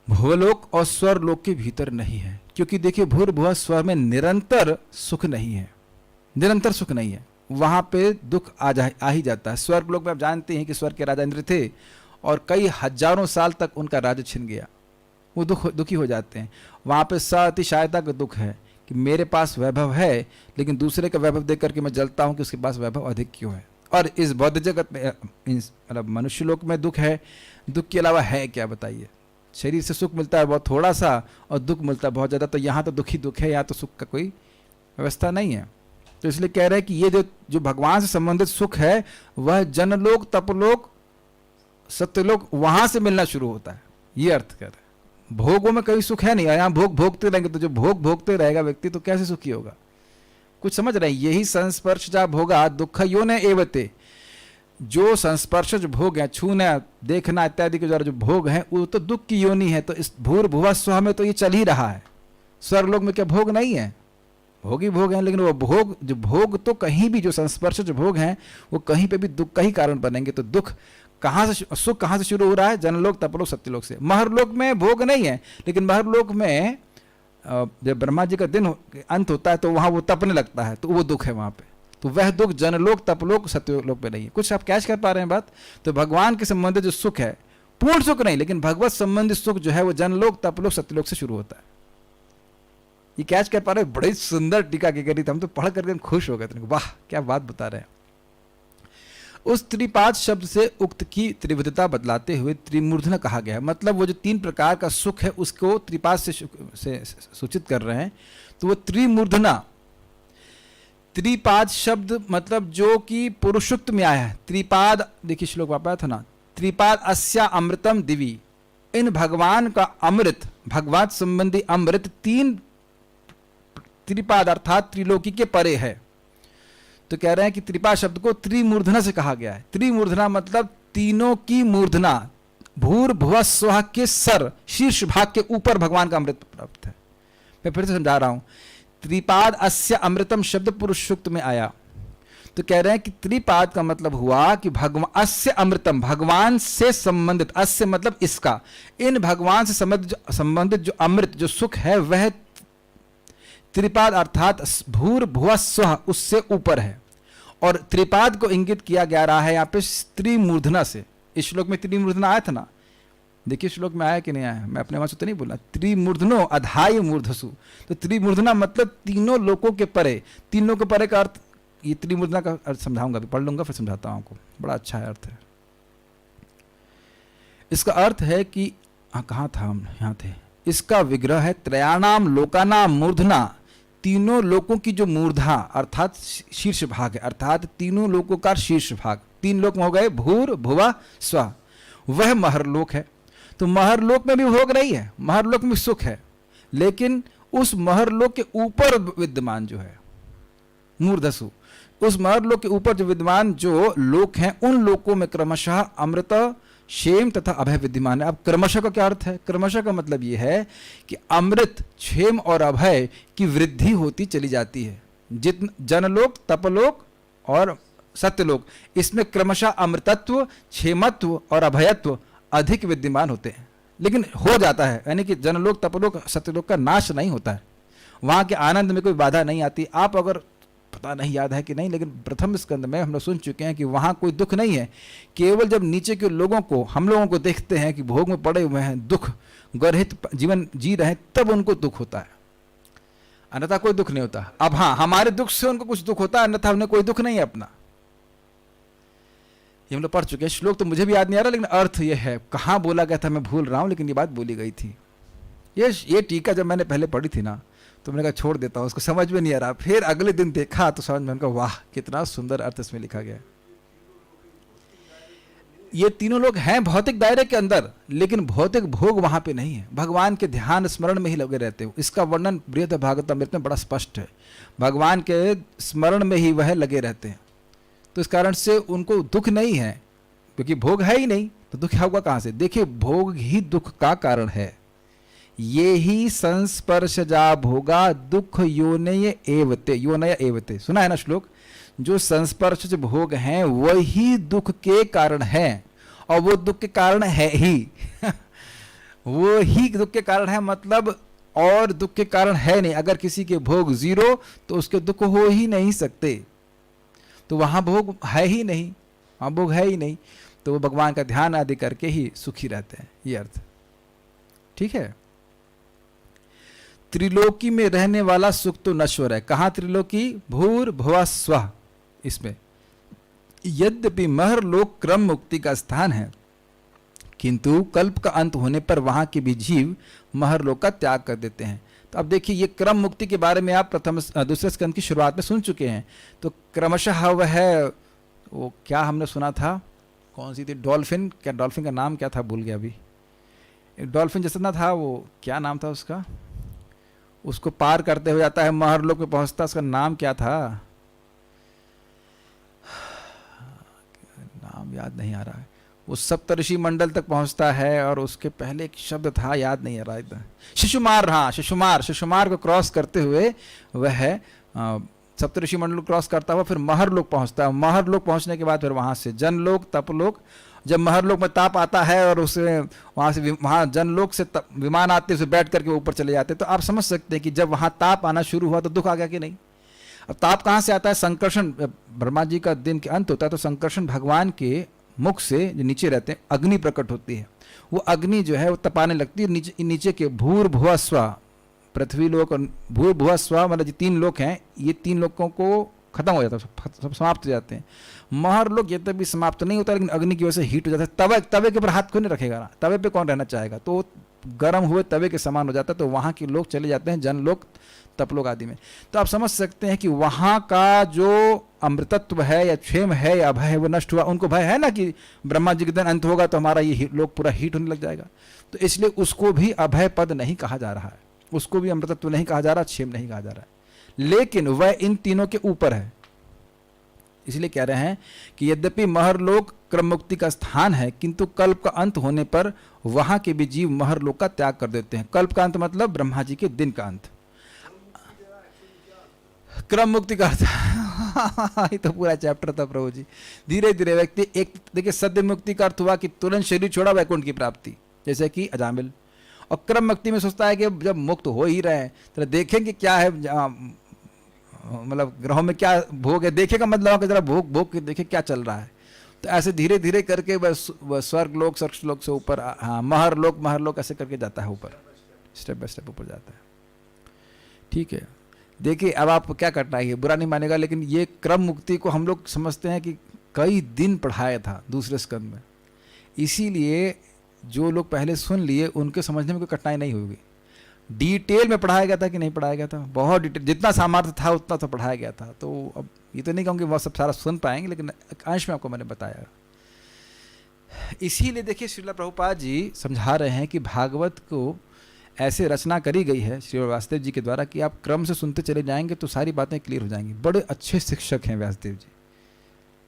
भूलोक और स्वरलोक के भीतर नहीं है। क्योंकि देखिए भूर भुवा स्वर में निरंतर सुख नहीं है, निरंतर सुख नहीं है, वहां पे दुख आ ही जाता है। स्वर्ग लोक में आप जानते हैं कि स्वर्ग के राजा इंद्र थे और कई हजारों साल तक उनका राज्य छिन गया, वो दुखी हो जाते हैं। वहाँ पे सअतिशयता का दुख है कि मेरे पास वैभव है लेकिन दूसरे का वैभव देख करके मैं जलता हूँ कि उसके पास वैभव अधिक क्यों है। और इस बौद्ध जगत में मतलब मनुष्य लोक में दुख है, दुख के अलावा है क्या बताइए। शरीर से सुख मिलता है बहुत थोड़ा सा और दुख मिलता है बहुत ज़्यादा, तो यहाँ तो दुख ही दुख है, यहाँ तो सुख का कोई व्यवस्था नहीं है। तो इसलिए कह रहे हैं कि ये जो भगवान से संबंधित सुख है वह जनलोक, तपलोक, सत्यलोक वहाँ से मिलना शुरू होता है, ये अर्थ कर रहे हैं। भोगों में कभी सुख है नहीं, यहाँ भोग भोगते रहेंगे तो जो भोग भोगते रहेगा व्यक्ति तो कैसे सुखी होगा। कुछ समझ रहे हैं, यही संस्पर्श जा भोगा दुख योने एवते। जो संस्पर्शज भोग है, छूना देखना इत्यादि के द्वारा जो भोग है वो तो दुख की योनि है। तो इस भूर भुवा स्व में तो ये चल ही रहा है। स्वर्गलोक में क्या भोग नहीं है, भोग ही भोग है, लेकिन वो भोग जो भोग तो कहीं भी जो संस्पर्शज भोग हैं वो कहीं पे भी दुख का ही कारण बनेंगे। तो दुख कहाँ से, सुख कहाँ से शुरू हो रहा है, जनलोक, तपलोक, सत्यलोक से। महरलोक में भोग नहीं है, लेकिन महरलोक में जब ब्रह्मा जी का दिन अंत होता है तो वहाँ वो तपने लगता है, तो वो दुख है वहाँ पे। तो वह दुख जनलोक, तपलोक, सत्यलोक पे नहीं है। कुछ आप कैच कर पा रहे हैं बात। तो भगवान के संबंधित जो सुख है, पूर्ण सुख नहीं लेकिन भगवत संबंधित सुख जो है वो जनलोक, तपलोक, सत्यलोक से शुरू होता है। ये कैच कर पा रहे हैं। बड़ी सुंदर टीका की करी थी, हम तो पढ़ करके हम खुश हो गए थे, वाह क्या बात बता रहे हैं। उस त्रिपाद शब्द से उक्त की त्रिविधता बदलाते हुए त्रिमूर्धन कहा गया है। मतलब वो जो तीन प्रकार का सुख है उसको त्रिपाद से सूचित कर रहे हैं। तो वो त्रिमूर्धना, त्रिपाद शब्द मतलब जो कि पुरुषोक्त में आया है। त्रिपाद, देखिए श्लोक वापस था ना, त्रिपाद अस्या अमृतम दिवी। इन भगवान का अमृत, भगवान संबंधी अमृत तीन त्रिपाद अर्थात त्रिलोकी के परे है। तो कह रहे हैं कि त्रिपाद शब्द को त्रिमूर्धना से कहा गया है। त्रिमूर्धना मतलब तीनों की मूर्धना, भूर भुव स्व के सर शीर्ष भाग के ऊपर भगवान का अमृत प्राप्त है। मैं फिर से समझा रहा हूं, त्रिपाद अस्य अमृतम शब्द पुरुष सूक्त में आया। तो कह रहे हैं कि त्रिपाद का मतलब हुआ कि भगवान, अस्य अमृतम भगवान से संबंधित, अस्य मतलब इसका, इन भगवान से संबंधित जो अमृत जो सुख है वह त्रिपाद अर्थात भूर भुव स्व उससे ऊपर है। और त्रिपाद को इंगित किया जा रहा है यहाँ पे त्रिमूर्धना से। इस श्लोक में त्रिमूर्धना आया था ना, देखिए श्लोक में आया कि नहीं आया, मैं अपने वहां से तो नहीं बोला। त्रिमूर्धनो अधाय मूर्धसु, तो त्रिमूर्धना मतलब तीनों लोकों के परे। तीनों के परे का अर्थ, ये त्रिमूर्धना का अर्थ समझाऊंगा, अभी पढ़ लूंगा फिर समझाता हूं आपको, बड़ा अच्छा है अर्थ है इसका। अर्थ है कि कहाँ था हम, यहाँ थे। इसका विग्रह है त्रयाणाम लोकानाम मूर्धना, तीनों लोकों की जो मूर्धा अर्थात शीर्ष भाग है, अर्थात तीनों लोकों का शीर्ष भाग। तीन लोक हो गए भूर भुवा स्व, वह महरलोक है। तो महरलोक में भी भोग नहीं है, महरलोक में सुख है, लेकिन उस महरलोक के ऊपर विद्यमान जो है मूर्धसु, उस महरलोक के ऊपर जो विद्यमान जो लोक हैं उन लोकों में क्रमशः अमृत, क्षेम तथा अभय विद्यमान है। अब क्रमशः का क्या अर्थ है? क्रमशः का मतलब यह है कि अमृत, क्षेम और अभय की वृद्धि होती चली जाती है। जितन जनलोक, तपलोक और सत्यलोक, इसमें क्रमशः अमृतत्व, क्षेमत्व और अभयत्व अधिक विद्यमान होते हैं। लेकिन हो जाता है, यानी कि जनलोक, तपलोक, सत्यलोक का नाश नहीं होता है, वहाँ के आनंद में कोई बाधा नहीं आती। आप अगर, पता नहीं याद है कि नहीं, लेकिन प्रथम स्कंद में हम लोग सुन चुके हैं कि वहाँ कोई दुख नहीं है। केवल जब नीचे के लोगों को, हम लोगों को देखते हैं कि भोग में पड़े हुए हैं, दुख गर्हित जीवन जी रहे हैं, तब उनको दुख होता है, अन्यथा कोई दुख नहीं होता। अब हाँ, हमारे दुख से उनको कुछ दुख होता है, अन्यथा उन्हें कोई दुख नहीं है अपना। ये हम लोग पढ़ चुके हैं। श्लोक तो मुझे भी याद नहीं आ रहा, लेकिन अर्थ ये है, कहाँ बोला गया था मैं भूल रहा हूँ, लेकिन ये बात बोली गई थी। ये टीका जब मैंने पहले पढ़ी थी ना, तो मैंने कहा छोड़ देता हूँ, उसको समझ में नहीं आ रहा। फिर अगले दिन देखा तो समझ में, उनका वाह कितना सुंदर अर्थ इसमें लिखा गया है। ये तीनों लोग हैं भौतिक दायरे के अंदर, लेकिन भौतिक भोग वहां पे नहीं है, भगवान के ध्यान स्मरण में ही लगे रहते हो। इसका वर्णन बृहद भागवतामृत में बड़ा स्पष्ट है, भगवान के स्मरण में ही वह लगे रहते हैं। तो इस कारण से उनको दुख नहीं है, क्योंकि भोग है ही नहीं, तो दुख होगा कहां से? देखिए, भोग ही दुख का कारण है। ये ही संस्पर्शजा भोगा दुख योनय एवते, योनय एवते, सुना है ना श्लोक? जो संस्पर्श भोग हैं वही दुख के कारण हैं, और वो दुख के कारण है ही वो ही दुख के कारण है, मतलब और दुख के कारण है नहीं। अगर किसी के भोग जीरो तो उसके दुख हो ही नहीं सकते, तो वहां भोग है ही नहीं, वहां भोग है ही नहीं, तो वो भगवान का ध्यान आदि करके ही सुखी रहते हैं। ये अर्थ ठीक है। त्रिलोकी में रहने वाला सुख तो नश्वर है। कहाँ त्रिलोकी? भूर्भुवः स्वः। इसमें यद्यपि महर्लोक क्रम मुक्ति का स्थान है, किंतु कल्प का अंत होने पर वहां के भी जीव महर्लोक का त्याग कर देते हैं। तो अब देखिए, ये क्रम मुक्ति के बारे में आप दूसरे स्कंद की शुरुआत में सुन चुके हैं। तो क्रमशः वह है, वो क्या हमने सुना था, कौन सी थी, डॉल्फिन, क्या डॉल्फिन का नाम क्या था, भूल गया अभी। एक डॉल्फिन जैसा ना था, वो क्या नाम था उसका, उसको पार करते हुए जाता है महर्लोक में पहुंचता, उसका नाम क्या था, नाम याद नहीं आ रहा है। वो सप्तऋषि मंडल तक पहुंचता है और उसके पहले एक शब्द था, याद नहीं आ रहा एकदम, शिशुमार। हाँ, शिशुमार को क्रॉस करते हुए वह सप्तऋषि मंडल क्रॉस करता हुआ फिर महर्लोक पहुंचता है। महर्लोक पहुंचने के बाद फिर वहां से जनलोक, तपलोक। जब महर्लोक में ताप आता है और उसे वहां जनलोक से विमान आते उसे बैठ करके ऊपर चले जाते, तो आप समझ सकते हैं कि जब वहां ताप आना शुरू हुआ तो दुख आ गया कि नहीं। अब ताप कहाँ से आता है? संकर्षण, ब्रह्मा जी का दिन के अंत होता है तो संकर्षण भगवान के मुख से जो नीचे रहते हैं अग्नि प्रकट होती है। वो अग्नि जो है वो तपाने लगती है। नीचे के भूर्भुवः स्वः, पृथ्वी लोक और भूर्भुवः स्वः, मतलब जो तीन लोक हैं, ये तीन लोकों को खत्म हो जाता है, सब समाप्त हो जाते हैं। महर्लोक ये तभी समाप्त नहीं होता, लेकिन अग्नि की वजह से हीट हो जाता है। तवे के ऊपर हाथ क्यों नहीं रखेगा ना, तवे पे कौन रहना चाहेगा, तो गर्म हुए तवे के समान हो जाता है। तो वहाँ के लोग चले जाते हैं जनलोक, तपलोक आदि में। तो आप समझ सकते हैं कि वहाँ का जो अमृतत्व है या क्षेम है या भय है वो नष्ट हुआ। उनको भय है ना कि ब्रह्मा जी के दिन अंत होगा तो हमारा ये लोक पूरा हीट होने लग जाएगा, तो इसलिए उसको भी अभय पद नहीं कहा जा रहा है, उसको भी अमृतत्व नहीं कहा जा रहा, क्षेम नहीं कहा जा रहा है, लेकिन वह इन तीनों के ऊपर है। इसलिए कह रहे हैं कि यद्यपि महर्लोक क्रम मुक्ति का स्थान है, किंतु कल्प का अंत होने पर वहां के भी जीव महर्लोक का त्याग कर देते हैं। कल्प का अंत मतलब ब्रह्मा जी के दिन का अंत। क्रम मुक्ति का अर्थ ये तो पूरा चैप्टर था प्रभु जी। धीरे धीरे व्यक्ति, एक देखिए सद्य मुक्ति का अर्थ हुआ कि तुरंत शरीर छोड़ा वैकुंठ की प्राप्ति, जैसे कि अजामिल। और क्रम मुक्ति में सोचता है कि जब मुक्त हो ही रहे हैं तो देखेंगे क्या है, मतलब ग्रहों में क्या भोग है, देखेगा मतलब जरा भोग के देखे क्या चल रहा है। तो ऐसे धीरे धीरे करके वह स्वर्ग लोक से ऊपर, हाँ, महर्लोक ऐसे करके जाता है ऊपर, स्टेप बाय स्टेप ऊपर जाता है। ठीक है, देखिए अब आप क्या करना है, बुरा नहीं मानेगा, लेकिन ये क्रम मुक्ति को हम लोग समझते हैं कि कई दिन पढ़ाया था दूसरे स्कंद में, इसीलिए जो लोग पहले सुन लिए उनके समझने में कोई कठिनाई नहीं होगी। डिटेल में पढ़ाया गया था कि नहीं पढ़ाया गया था, बहुत डिटेल, जितना सामर्थ्य था उतना तो पढ़ाया गया था। तो अब ये तो नहीं कहूँगी वह सब सारा सुन पाएंगे, लेकिन अंश में आपको मैंने बताया। इसीलिए देखिए श्रील प्रभुपाद जी समझा रहे हैं कि भागवत को ऐसे रचना करी गई है श्री व्यासदेव जी के द्वारा कि आप क्रम से सुनते चले जाएंगे तो सारी बातें क्लियर हो जाएंगी। बड़े अच्छे शिक्षक हैं व्यासदेव जी,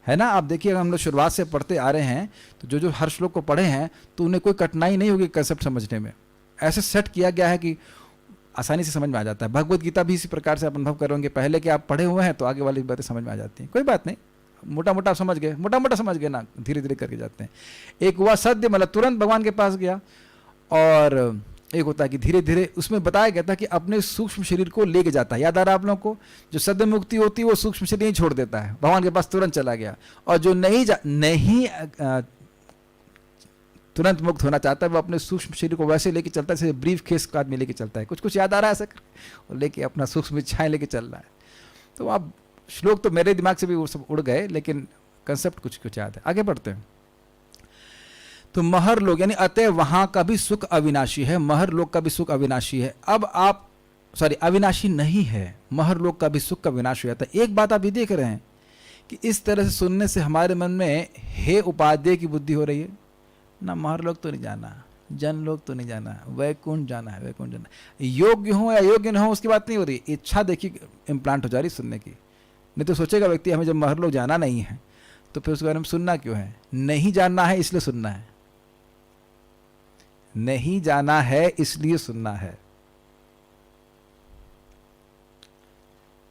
है ना। आप देखिए, अगर हम लोग शुरुआत से पढ़ते आ रहे हैं तो जो हर श्लोक को पढ़े हैं तो उन्हें कोई कठिनाई नहीं होगी कंसेप्ट समझने में। ऐसे सेट किया गया है कि आसानी से समझ में आ जाता है। भगवत गीता भी इसी प्रकार से आप अनुभव करेंगे, पहले कि आप पढ़े हुए हैं तो आगे वाली बातें समझ में आ जाती हैं। कोई बात नहीं, मोटा मोटा समझ गए ना, धीरे धीरे करके जाते हैं। एक हुआ सद्य, मतलब तुरंत भगवान के पास गया, और एक होता है कि धीरे धीरे, उसमें बताया गया था कि अपने सूक्ष्म शरीर को लेके जाता है। याद आ रहा है आप लोगों को, जो सद्य मुक्ति होती है वो सूक्ष्म शरीर नहीं छोड़ देता है, भगवान के पास तुरंत चला गया। और जो नहीं तुरंत मुक्त होना चाहता है वो अपने सूक्ष्म शरीर को वैसे लेके चलता है जैसे ब्रीफ केस का आदमी लेके चलता है। कुछ याद आ रहा है ऐसा, और लेके अपना सूक्ष्म इच्छाएं लेके चल रहा है। तो आप श्लोक तो मेरे दिमाग से भी वो सब उड़ गए, लेकिन कंसेप्ट कुछ याद है। आगे बढ़ते हैं। तो महर्लोक यानी अतः वहां का भी सुख अविनाशी है, महर्लोक का भी सुख अविनाशी है। अब आप अविनाशी नहीं है, महर्लोक का भी सुख का विनाश हो जाता है। एक बात आप ये देख रहे हैं कि इस तरह से सुनने से हमारे मन में हे उपाध्याय की बुद्धि हो रही है ना, महर्लोक तो नहीं जाना, जनलोक तो नहीं जाना, वैकुंठ जाना है, वैकुंठ जाना। योग्य हो या योग्य न हो उसकी बात नहीं हो रही, इच्छा देखिए इम्प्लांट हो जा रही सुनने की। नहीं तो सोचेगा व्यक्ति हमें जब महर्लोक जाना नहीं है तो फिर उसके बारे में सुनना क्यों है। नहीं जानना है इसलिए सुनना है, नहीं जाना है इसलिए सुनना है।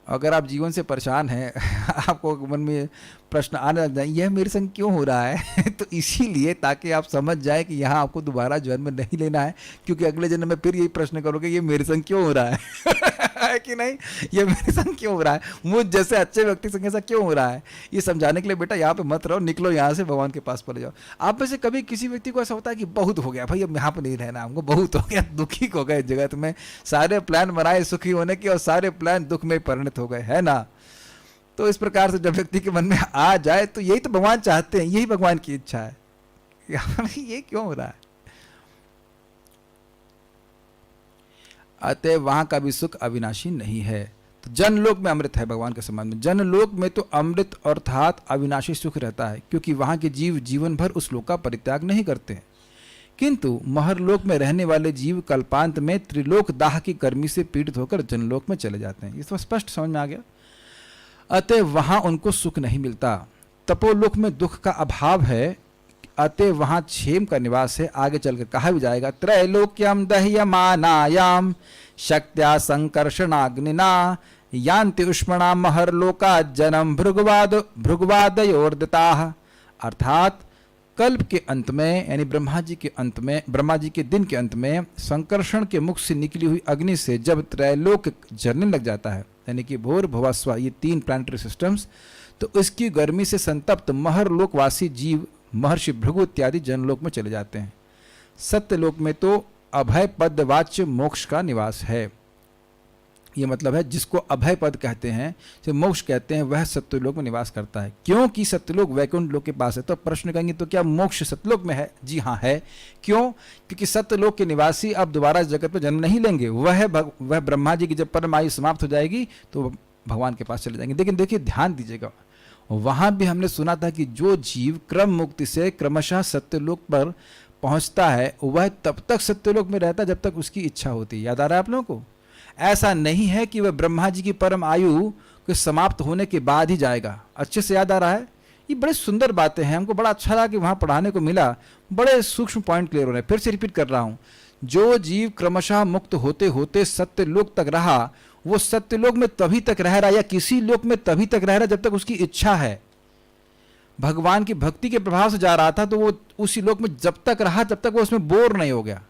अगर आप जीवन से परेशान हैं, आपको मन में प्रश्न आने लग जाए यह मेरे संग क्यों हो रहा है तो इसीलिए ताकि आप समझ जाए कि यहाँ आपको दोबारा जन्म नहीं लेना है, क्योंकि अगले जन्म में फिर यही प्रश्न करोगे ये मेरे संग क्यों हो रहा है है कि नहीं, ये मेरे संग क्यों हो रहा है, मुझ जैसे अच्छे व्यक्ति संग ऐसा क्यों हो रहा है, ये समझाने के लिए बेटा यहाँ पे मत रहो, निकलो यहाँ से, भगवान के पास पड़े जाओ। आप में से कभी किसी व्यक्ति को ऐसा होता है कि बहुत हो गया भाई, अब यहाँ पे नहीं रहना हमको, बहुत हो गया, दुखी हो गए जगत में, सारे प्लान बनाए सुखी होने के और सारे प्लान दुख में परिणत हो गए, है ना। तो इस प्रकार से जब व्यक्ति के मन में आ जाए तो यही तो भगवान चाहते हैं, यही भगवान की इच्छा है। ये क्यों हो रहा है? अतः वहां का भी सुख अविनाशी नहीं है। तो जनलोक में अमृत है भगवान के संबंध में। जनलोक में तो अमृत अर्थात अविनाशी सुख रहता है, क्योंकि वहां के जीव जीवन भर उस लोक का परित्याग नहीं करते हैं। किंतु महरलोक में रहने वाले जीव कल्पांत में त्रिलोक दाह की गर्मी से पीड़ित होकर जनलोक में चले जाते हैं। ये तो स्पष्ट समझ में आ गया। अतः वहां उनको सुख नहीं मिलता। तपोलोक में दुख का अभाव है, अतः वहां क्षेम का निवास है। आगे चलकर कहा भी जाएगा, त्रैलोक्यम दह्यमानायाम शक्त्या संकर्षणाग्निना यान्ति उष्मणा महरलोका जन्म भृगवादयोर्दिताः। अर्थात कल्प के अंत में, यानी ब्रह्मा जी के दिन के अंत में संकर्षण के मुख से निकली हुई अग्नि से जब त्रैलोक जलने लग जाता है, यानी कि भूर भुवा स्वा, ये 3 प्लानिटरी सिस्टम्स, तो इसकी गर्मी से संतप्त महरलोकवासी जीव महर्षि भृगु इत्यादि जनलोक में चले जाते हैं। सत्यलोक में तो अभय पद वाच्य मोक्ष का निवास है। ये मतलब है जिसको अभय पद कहते हैं, जो मोक्ष कहते हैं, वह सत्यलोक में निवास करता है। क्योंकि सत्यलोक वैकुंठ लोक के पास है। तो प्रश्न करेंगे तो क्या मोक्ष सत्यलोक में है? जी हाँ है। क्यों? क्योंकि सत्यलोक के निवासी अब दोबारा इस जगत में जन्म नहीं लेंगे। वह ब्रह्मा जी की जब परम आयु समाप्त हो जाएगी तो भगवान के पास चले जाएंगे। लेकिन देखिए ध्यान दीजिएगा, वहां भी हमने सुना था कि जो जीव क्रम मुक्ति से क्रमशः सत्यलोक पर पहुंचता है वह तब तक सत्यलोक में रहता है जब तक उसकी इच्छा होती है। याद आ रहा है आप लोगों को? ऐसा नहीं है कि वह ब्रह्मा जी की परम आयु के समाप्त होने के बाद ही जाएगा। अच्छे से याद आ रहा है? ये बड़े सुंदर बातें हैं, हमको बड़ा अच्छा लगा कि वहां पढ़ाने को मिला। बड़े सूक्ष्म पॉइंट क्लियर हो रहे हैं। फिर से रिपीट कर रहा हूं, जो जीव क्रमशः मुक्त होते होते सत्यलोक तक रहा, वो सत्यलोक में तभी तक रह रहा, या किसी लोक में तभी तक रह रहा जब तक उसकी इच्छा है। भगवान की भक्ति के प्रभाव से जा रहा था तो वो उसी लोक में जब तक रहा तब तक वो उसमें बोर नहीं हो गया।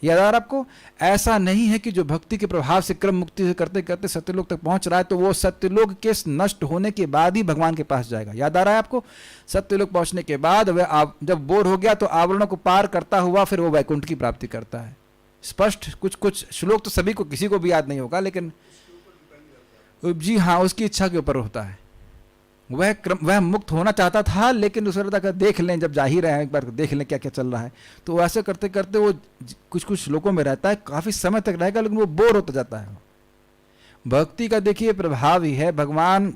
याद आ रहा आपको? ऐसा नहीं है कि जो भक्ति के प्रभाव से क्रम मुक्ति से करते करते सत्यलोक तक पहुंच रहा है तो वो सत्यलोक के नष्ट होने के बाद ही भगवान के पास जाएगा। याद आ रहा है आपको? सत्यलोक पहुंचने के बाद वह जब बोर हो गया तो आवरणों को पार करता हुआ फिर वो वैकुंठ की प्राप्ति करता है। स्पष्ट? कुछ श्लोक तो सभी को, किसी को भी याद नहीं होगा, लेकिन जी हाँ, उसकी इच्छा के ऊपर होता है। वह मुक्त होना चाहता था, लेकिन दूसरा तक देख लें, जब जा ही रहे हैं एक बार देख लें क्या क्या चल रहा है। तो ऐसे करते करते वो कुछ श्लोकों में रहता है, काफी समय तक रहेगा, लेकिन वो बोर होता जाता है। भक्ति का देखिए प्रभाव ही है। भगवान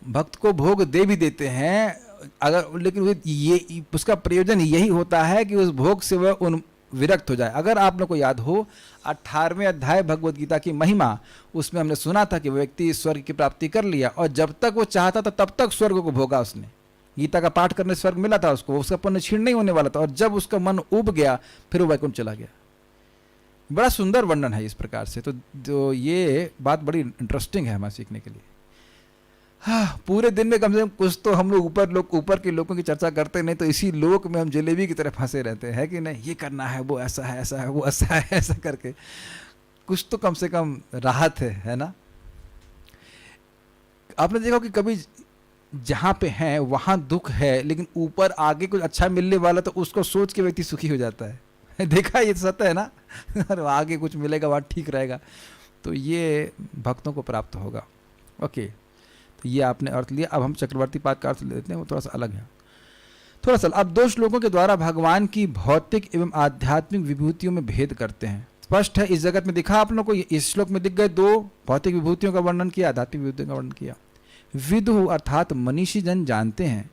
भक्त को भोग दे भी देते हैं अगर, लेकिन ये उसका प्रयोजन यही होता है कि उस भोग से वह विरक्त हो जाए। अगर आप लोग को याद हो 18वें अध्याय भगवद गीता की महिमा, उसमें हमने सुना था कि व्यक्ति स्वर्ग की प्राप्ति कर लिया और जब तक वो चाहता था तब तक स्वर्ग को भोगा उसने। गीता का पाठ करने से स्वर्ग मिला था उसको, उसका पुण्य क्षीण नहीं होने वाला था, और जब उसका मन उब गया फिर वो वैकुंठ चला गया। बड़ा सुंदर वर्णन है इस प्रकार से। तो ये बात बड़ी इंटरेस्टिंग है हमारे सीखने के लिए। हाँ, पूरे दिन में कम से कम कुछ तो हम लोग ऊपर के लोगों की चर्चा करते, नहीं तो इसी लोक में हम जलेबी की तरह फंसे रहते हैं कि नहीं, ये करना है, वो ऐसा है, ऐसा है, वो ऐसा है, ऐसा करके कुछ तो कम से कम राहत है ना। आपने देखा कि कभी जहाँ पे है वहाँ दुख है, लेकिन ऊपर आगे कुछ अच्छा मिलने वाला तो उसको सोच के व्यक्ति सुखी हो जाता है। देखा, ये सत्य है ना। और आगे कुछ मिलेगा वहाँ ठीक रहेगा, तो ये भक्तों को प्राप्त होगा। ओके, ये आपने अर्थ लिया। अब हम चक्रवर्ती पाद का अर्थ ले लेते हैं, वो थोड़ा सा अलग है। थोड़ा सा अब 2 श्लोकों के द्वारा भगवान की भौतिक एवं आध्यात्मिक विभूतियों में भेद करते हैं। स्पष्ट है, इस जगत में दिखा आप लोगों को, इस श्लोक में दिख गए 2 भौतिक विभूतियों का वर्णन किया, आध्यात्मिक विभूतियों का वर्णन किया। विदु अर्थात मनीषी जन जानते हैं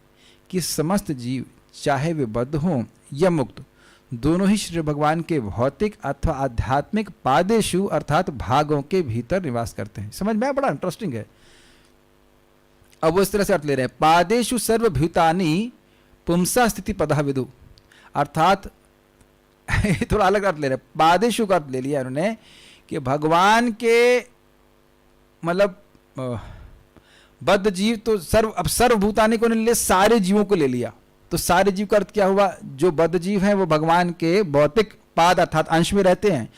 कि समस्त जीव, चाहे वे बद्ध हों या मुक्त, दोनों ही श्री भगवान के भौतिक अथवा आध्यात्मिक पादेशु अर्थात भागों के भीतर निवास करते हैं। समझ में? बड़ा इंटरेस्टिंग है। अब वो इस तरह से अर्थ ले रहे हैं, पादेशु सर्वभूतानि पुंसा स्थिति पदा विदु, अर्थात थोड़ा अलग अर्थ ले रहे हैं। पादेशु का अर्थ ले लिया उन्होंने कि भगवान के मतलब बद्ध जीव तो अब सर्वभूतानि को नहीं ले, सारे जीवों को ले लिया। तो सारे जीव का अर्थ क्या हुआ? जो बद्ध जीव हैं वो भगवान के भौतिक पाद अर्थात अंश में रहते हैं,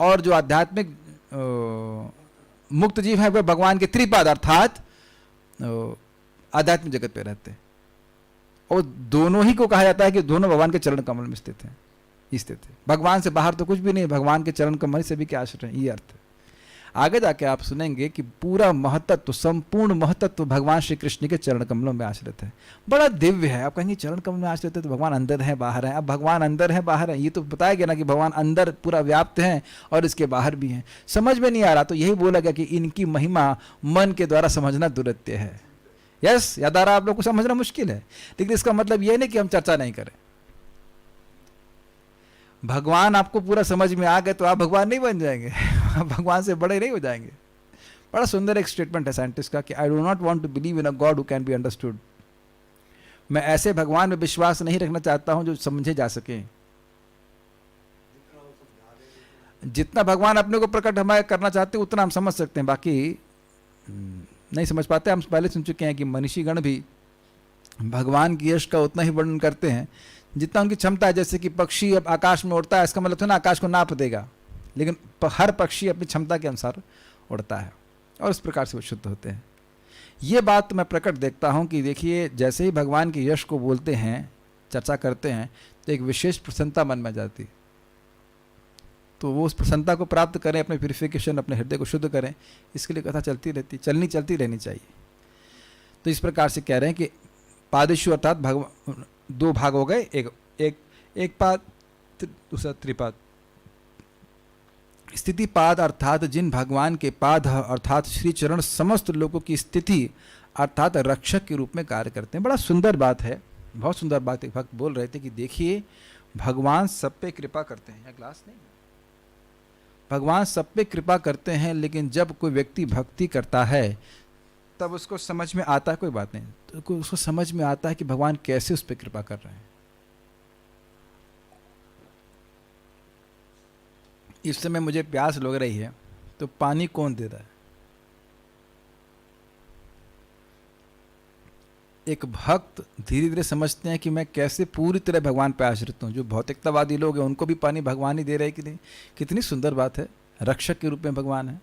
और जो आध्यात्मिक मुक्त जीव हैं वह भगवान के त्रिपाद अर्थात आध्यात्मिक जगत पे रहते हैं, और दोनों ही को कहा जाता है कि दोनों भगवान के चरण कमल में स्थित हैं। भगवान से बाहर तो कुछ भी नहीं, भगवान के चरण कमल से भी क्या आश्रय है, ये अर्थ है। आगे जाके आप सुनेंगे कि पूरा महतत्व, संपूर्ण महतत्व भगवान श्री कृष्ण के चरण कमलों में आश्रित है। बड़ा दिव्य है। आप कहेंगे चरण कमल में आश्रित है तो भगवान अंदर है बाहर है। अब भगवान अंदर है बाहर है, ये तो बताया गया ना कि भगवान अंदर पूरा व्याप्त है और इसके बाहर भी हैं। समझ में नहीं आ रहा तो यही बोला गया कि इनकी महिमा मन के द्वारा समझना दुरत्य है। यस, याद आ रहा आप लोग को, समझना मुश्किल है, लेकिन इसका मतलब यह नहीं कि हम चर्चा नहीं करें। भगवान आपको पूरा समझ में आ गए तो आप भगवान नहीं बन जाएंगे, आप भगवान से बड़े नहीं हो जाएंगे। बड़ा सुंदर एक स्टेटमेंट है साइंटिस्ट का कि I do not want to believe in a god who can be understood. मैं ऐसे भगवान में विश्वास नहीं रखना चाहता हूं जो समझे जा सके। जितना भगवान अपने को प्रकट हमारे करना चाहते हैं उतना हम समझ सकते हैं, बाकी नहीं समझ पाते। हम पहले सुन चुके हैं कि मनीषी गण भी भगवान की यश का उतना ही वर्णन करते हैं जितना उनकी क्षमता है। जैसे कि पक्षी अब आकाश में उड़ता है, इसका मतलब तो ना आकाश को नाप देगा, लेकिन हर पक्षी अपनी क्षमता के अनुसार उड़ता है और इस प्रकार से वो शुद्ध होते हैं। ये बात मैं प्रकट देखता हूँ कि देखिए, जैसे ही भगवान की यश को बोलते हैं, चर्चा करते हैं, तो एक विशेष प्रसन्नता मन में जाती। तो वो उस प्रसन्नता को प्राप्त करें, अपने प्यूरिफिकेशन, अपने हृदय को शुद्ध करें, इसके लिए कथा चलती रहती, चलती रहनी चाहिए। तो इस प्रकार से कह रहे हैं कि पादेशु अर्थात भगवान, दो भाग हो गए, एक पाद, दूसरा त्रिपाद। स्थिति पाद अर्थात जिन भगवान के पाद अर्थात श्री चरण समस्त लोगों की स्थिति अर्थात रक्षक के रूप में कार्य करते हैं। बड़ा सुंदर बात है, बहुत सुंदर बात। एक भक्त बोल रहे थे कि देखिए, भगवान सब पे कृपा करते हैं। यहाँ ग्लास नहीं, भगवान सब पे कृपा करते हैं, लेकिन जब कोई व्यक्ति भक्ति करता है तब उसको समझ में आता है, कोई बात नहीं, तो उसको समझ में आता है कि भगवान कैसे उस पर कृपा कर रहे हैं। इस समय मुझे प्यास लग रही है तो पानी कौन दे रहा है? एक भक्त धीरे धीरे समझते हैं कि मैं कैसे पूरी तरह भगवान पर आश्रित हूँ। जो भौतिकतावादी लोग हैं उनको भी पानी भगवान ही दे रहे हैं कि नहीं। कितनी सुंदर बात है, रक्षक के रूप में भगवान है।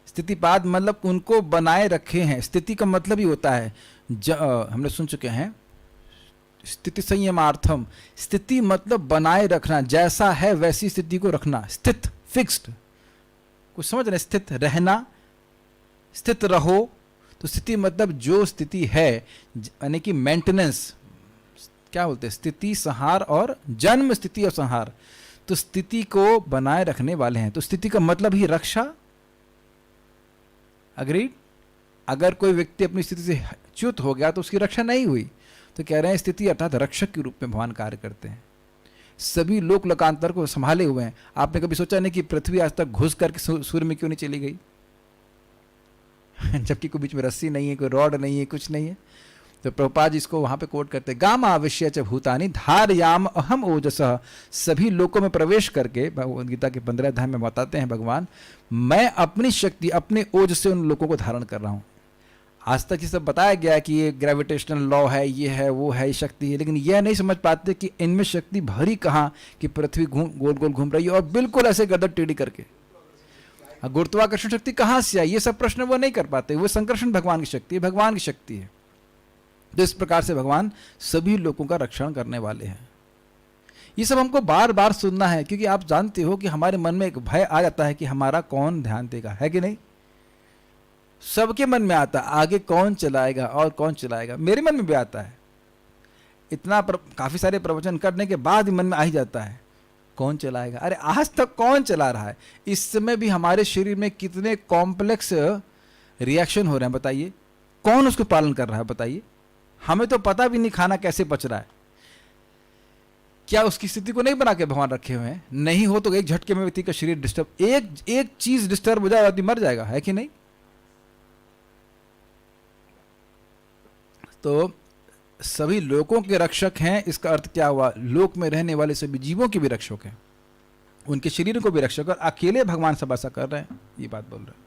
स्थितिपाद मतलब उनको बनाए रखे हैं। स्थिति का मतलब ही होता है, हमने सुन चुके हैं, स्थिति संयमार्थम। स्थिति मतलब बनाए रखना, जैसा है वैसी स्थिति को रखना, स्थित, फिक्स्ड। कुछ समझ रहे, स्थित रहना, स्थित रहो। तो स्थिति मतलब जो स्थिति है, यानी कि मेंटेनेंस, क्या बोलते हैं, स्थिति, संहार और जन्म, स्थिति और संहार। तो स्थिति को बनाए रखने वाले हैं। तो स्थिति का मतलब ही रक्षा। अग्रीड। अगर कोई व्यक्ति अपनी स्थिति से च्युत हो गया तो उसकी रक्षा नहीं हुई। तो कह रहे हैं स्थिति अर्थात रक्षक के रूप में भगवान कार्य करते हैं। सभी लोक लोकांतर को संभाले हुए हैं। आपने कभी सोचा नहीं कि पृथ्वी आज तक घुस करके सूर्य में क्यों नहीं चली गई? जबकि कोई बीच में रस्सी नहीं है, कोई रॉड नहीं है, कुछ नहीं है। तो प्रभुपाद जी इसको वहां पे कोट करते हैं, गाम आवश्य च भूतानि धारयाम अहम ओजसः। सभी लोकों में प्रवेश करके, भगवद गीता के 15 अध्याय में बताते हैं भगवान, मैं अपनी शक्ति, अपने ओज से उन लोगों को धारण कर रहा हूं। आज तक ये सब बताया गया कि ये ग्रेविटेशनल लॉ है, ये है, वो है, ये शक्ति है, लेकिन यह नहीं समझ पाते कि इनमें शक्ति भरी कहाँ कि पृथ्वी गोल गोल घूम रही है और बिल्कुल ऐसे गर्दन टेढ़ी करके। गुरुत्वाकर्षण शक्ति कहाँ से आई, ये सब प्रश्न वो नहीं कर पाते। वो संकर्षण भगवान की शक्ति है, भगवान की शक्ति है। तो इस प्रकार से भगवान सभी लोगों का रक्षण करने वाले हैं। ये सब हमको बार बार सुनना है, क्योंकि आप जानते हो कि हमारे मन में एक भय आ जाता है कि हमारा कौन ध्यान देगा, है कि नहीं? सबके मन में आता है, आगे कौन चलाएगा और कौन चलाएगा। मेरे मन में भी आता है। इतना काफी सारे प्रवचन करने के बाद ही मन में आ ही जाता है, कौन चलाएगा। अरे आज तक कौन चला रहा है? इस समय भी हमारे शरीर में कितने कॉम्प्लेक्स रिएक्शन हो रहे हैं, बताइए। कौन उसको पालन कर रहा है, बताइए। हमें तो पता भी नहीं खाना कैसे पच रहा है। क्या उसकी स्थिति को नहीं बना के भगवान रखे हुए हैं? नहीं हो तो एक झटके में व्यक्ति का शरीर डिस्टर्ब, एक चीज डिस्टर्ब हो जाए, आदमी मर जाएगा, है कि नहीं? तो सभी लोगों के रक्षक हैं। इसका अर्थ क्या हुआ? लोक में रहने वाले सभी जीवों के भी रक्षक हैं, उनके शरीर को भी रक्षक। और अकेले भगवान सब ऐसा कर रहे हैं, ये बात बोल रहे हैं।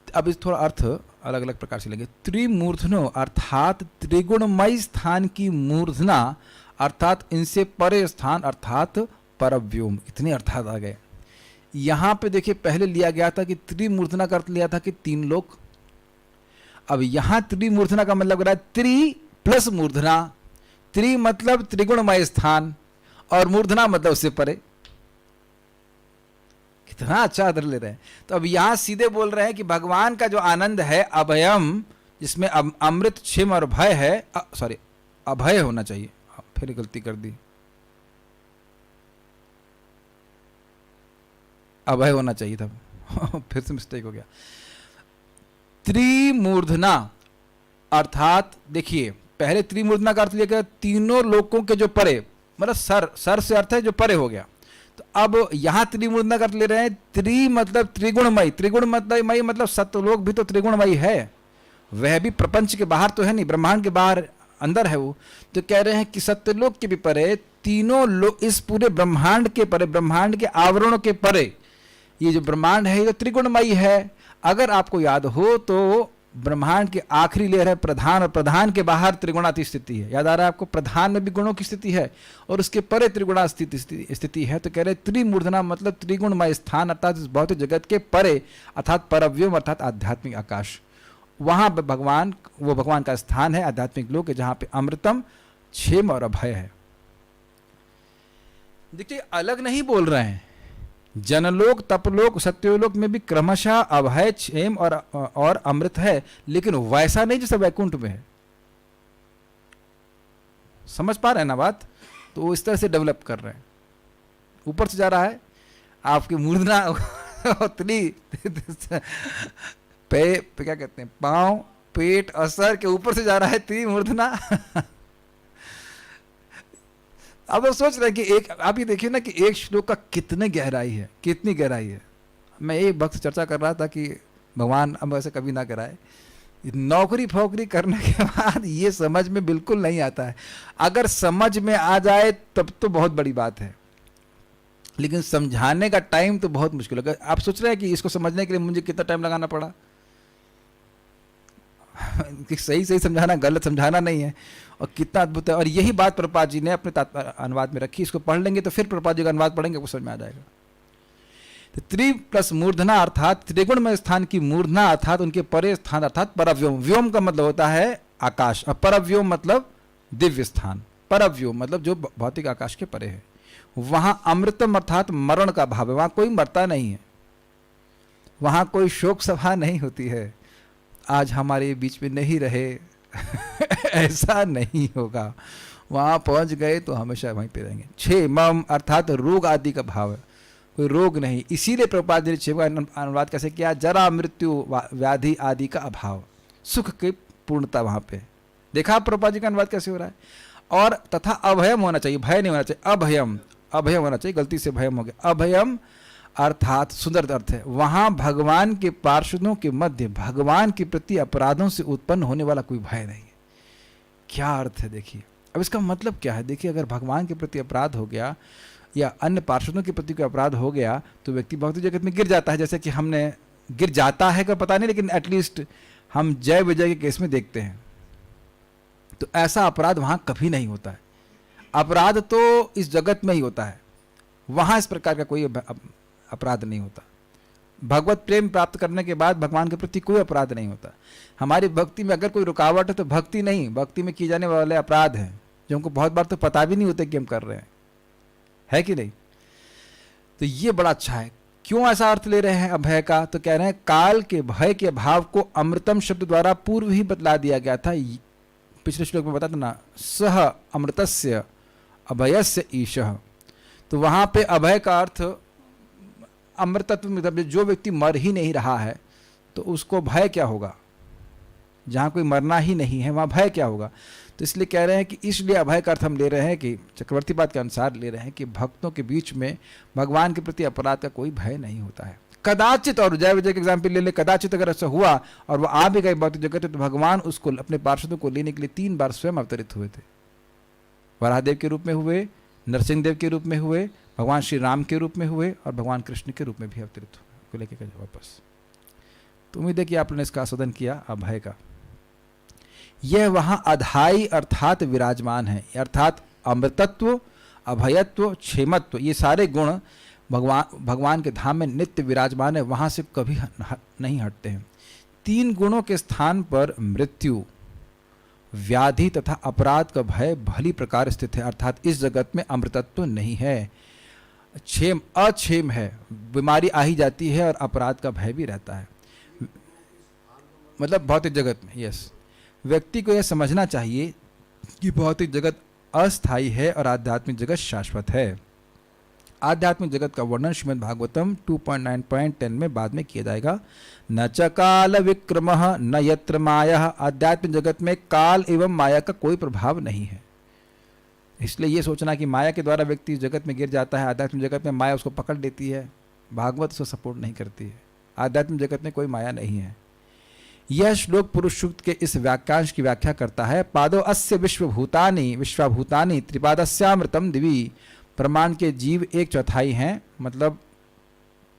अब इस थोड़ा अर्थ अलग अलग प्रकार से लेंगे। त्रिमूर्धनो अर्थात त्रिगुणमय स्थान की मूर्धना अर्थात इनसे परे स्थान अर्थात परव्योम। इतने अर्थात आ गए। यहां पे देखिए पहले लिया गया था कि त्रिमूर्धना का अर्थ लिया था कि तीन लोक। अब यहां त्रिमूर्धना का मतलब रहा है त्रि प्लस मूर्धना। त्रि मतलब त्रिगुणमय स्थान और मूर्धना मतलब उससे परे। कितना अच्छा अर्थ ले रहे हैं। तो अब यहां सीधे बोल रहे हैं कि भगवान का जो आनंद है अभयम, जिसमें अमृत क्षम और भय है, सॉरी अभय होना चाहिए, फिर गलती कर दी, अभय होना चाहिए था फिर से मिस्टेक हो गया। त्रिमूर्धना अर्थात देखिए पहले त्रिमूर्धना का अर्थ लिया गया तीनों लोकों के जो परे, मतलब सर से अर्थ है जो परे हो गया। तो अब यहां त्रिमूर्धना का अर्थ ले रहे हैं त्रि मतलब त्रिगुणमयी। त्रिगुणमयी मतलब सत्यलोक भी तो त्रिगुणमयी है, वह भी प्रपंच के बाहर तो है नहीं, ब्रह्मांड के बाहर अंदर है वो। तो कह रहे हैं कि सत्यलोक के भी परे तीनों लोग, इस पूरे ब्रह्मांड के परे, ब्रह्मांड के आवरणों के परे ये जो ब्रह्मांड है ये तो त्रिगुणमयी है। अगर आपको याद हो तो ब्रह्मांड की आखिरी लेयर है प्रधान, और प्रधान के बाहर त्रिगुणाती स्थिति है। याद आ रहा है आपको? प्रधान में भी गुणों की स्थिति है और उसके परे त्रिगुणा स्थिति है। तो कह रहे त्रिमूर्धना मतलब त्रिगुणमय स्थान अर्थात इस भौतिक जगत के परे, अर्थात परव्योम अर्थात आध्यात्मिक आकाश। वहां भगवान, वो भगवान का स्थान है, आध्यात्मिक लोक है, जहां पे अमृतम क्षेम और अभय है। देखिए अलग नहीं बोल रहे हैं, जनलोक तपलोक सत्यलोक में भी क्रमशः अभय क्षेम और अमृत है, लेकिन वैसा नहीं जैसा वैकुंठ में है। समझ पा रहे हैं ना बात? तो वो इस तरह से डेवलप कर रहे हैं, ऊपर से जा रहा है आपकी मूर्धना पे क्या कहते हैं, पांव पेट और सर के ऊपर से जा रहा है त्रिमूर्धना अब वो सोच रहे हैं कि एक, आप ये देखिए ना कि एक श्लोक का कितने गहराई है, कितनी गहराई है। मैं एक वक्त चर्चा कर रहा था कि भगवान अब ऐसे कभी ना कराए, नौकरी फोकरी करने के बाद ये समझ में बिल्कुल नहीं आता है। अगर समझ में आ जाए तब तो बहुत बड़ी बात है, लेकिन समझाने का टाइम तो बहुत मुश्किल होगा। आप सोच रहे हैं कि इसको समझने के लिए मुझे कितना टाइम लगाना पड़ा कि सही समझाना, गलत समझाना नहीं है, और कितना अद्भुत है। और यही बात प्रभुपाद जी ने अपने अनुवाद में रखी। इसको पढ़ लेंगे तो फिर प्रभुपाद जी का अनुवाद पढ़ेंगे वो समझ में आ जाएगा। तो त्रि प्लस मूर्धना अर्थात त्रिगुणमय स्थान की मूर्धना अर्थात उनके परे स्थान अर्थात परव्योम। व्योम का मतलब होता है आकाश, और परव्योम मतलब दिव्य स्थान। परव्योम मतलब जो भौतिक आकाश के परे है। वहां अमृतम अर्थात मरण का भाव है, वहां कोई मरता नहीं है, वहां कोई शोक सभा नहीं होती है, आज हमारे बीच में नहीं रहे ऐसा नहीं होगा। वहां पहुंच गए तो हमेशा वहीं पे रहेंगे। क्षेमम अर्थात रोग आदि का भाव है, कोई रोग नहीं। इसीलिए प्रभुपाद ने क्षेम का अनुवाद कैसे किया, जरा मृत्यु व्याधि आदि का अभाव, सुख की पूर्णता वहां पे। देखा प्रभुपाद जी का अनुवाद कैसे हो रहा है। और तथा अभयम होना चाहिए, भय नहीं होना चाहिए, अभयम, अभयम होना चाहिए, गलती से भयम हो गया। अभयम अर्थात सुंदर अर्थ है, वहां भगवान के पार्षदों के मध्य भगवान के प्रति अपराधों से उत्पन्न होने वाला कोई भय नहीं है। क्या अर्थ है देखिए। अब इसका मतलब क्या है देखिए, अगर भगवान के प्रति अपराध हो गया या अन्य पार्षदों के प्रति कोई अपराध हो गया तो व्यक्ति भौतिक जगत में गिर जाता है। जैसे कि हमने गिर जाता है का पता नहीं, लेकिन एटलीस्ट हम जय विजय के केस में देखते हैं। तो ऐसा अपराध वहां कभी नहीं होता है। अपराध तो इस जगत में ही होता है, वहां इस प्रकार का कोई अपराध नहीं होता। भगवत प्रेम प्राप्त करने के बाद भगवान के प्रति कोई अपराध नहीं होता। हमारी भक्ति में अगर कोई रुकावट है तो भक्ति नहीं, भक्ति में किए जाने वाले अपराध हैं जो हमको बहुत बार तो पता भी नहीं होते कि हम कर रहे हैं, है कि नहीं। तो ये बड़ा अच्छा है। क्यों ऐसा अर्थ ले रहे हैं अभय का, तो कह रहे हैं काल के भय के भाव को अमृतम शब्द द्वारा पूर्व ही बतला दिया गया था। पिछले श्लोक में बताता ना, सह अमृतस्य अभयस्य ईशः। तो वहां पे अभय का अर्थ अमृतत्व में, जो व्यक्ति मर ही नहीं रहा है तो उसको भय क्या होगा। जहां कोई मरना ही नहीं है वहां भय क्या होगा। तो इसलिए कह रहे हैं कि इसलिए अभय का अर्थ हम ले रहे हैं कि चक्रवर्ती बात के अनुसार ले रहे हैं कि भक्तों के बीच में भगवान के प्रति अपराध का कोई भय नहीं होता है। कदाचित, और जय विजय के एग्जाम्पल ले ले, कदाचित अगर ऐसा हुआ और वो आ भी गए भौतिक जगत तो भगवान उसको अपने पार्षदों को लेने के लिए 3 बार स्वयं अवतरित हुए थे। वराहदेव के रूप में हुए, नरसिंह देव के रूप में हुए, भगवान श्री राम के रूप में हुए और भगवान कृष्ण के रूप में भी अवतरित हुए को लेकर वापस। तो उम्मीद है कि आप लोगों ने इसका आस्वादन किया अभय का। यह वहां अधाई अर्थात विराजमान है, अर्थात अमृतत्व, अभयत्व, क्षेमत्व, ये सारे गुण भगवान के धाम में नित्य विराजमान है, वहाँ से कभी नहीं हटते हैं। 3 गुणों के स्थान पर मृत्यु, व्याधि तथा अपराध का भय भली प्रकार स्थित है, अर्थात इस जगत में अमृतत्व नहीं है, क्षेम अक्षेम है, बीमारी आ ही जाती है और अपराध का भय भी रहता है, मतलब भौतिक जगत में। यस, व्यक्ति को यह समझना चाहिए कि भौतिक जगत अस्थायी है और आध्यात्मिक जगत शाश्वत है। आध्यात्मिक जगत का वर्णन श्रीमद् भागवतम 2.9.10 में बाद में किया जाएगा। न च काल विक्रमः न यत्र माया, आध्यात्मिक जगत में काल एवं माया का कोई प्रभाव नहीं है। इसलिए ये सोचना कि माया के द्वारा व्यक्ति जगत में गिर जाता है, आध्यात्मिक जगत में माया उसको पकड़ लेती है, भागवत उसको सपोर्ट नहीं करती है। आध्यात्मिक जगत में कोई माया नहीं है। यह श्लोक पुरुष सूक्त के इस वाक्यांश की व्याख्या करता है। पादो अस्य विश्वभूतानि त्रिपादस्यामृतम दिवी, प्रमाण के जीव 1/4 हैं, मतलब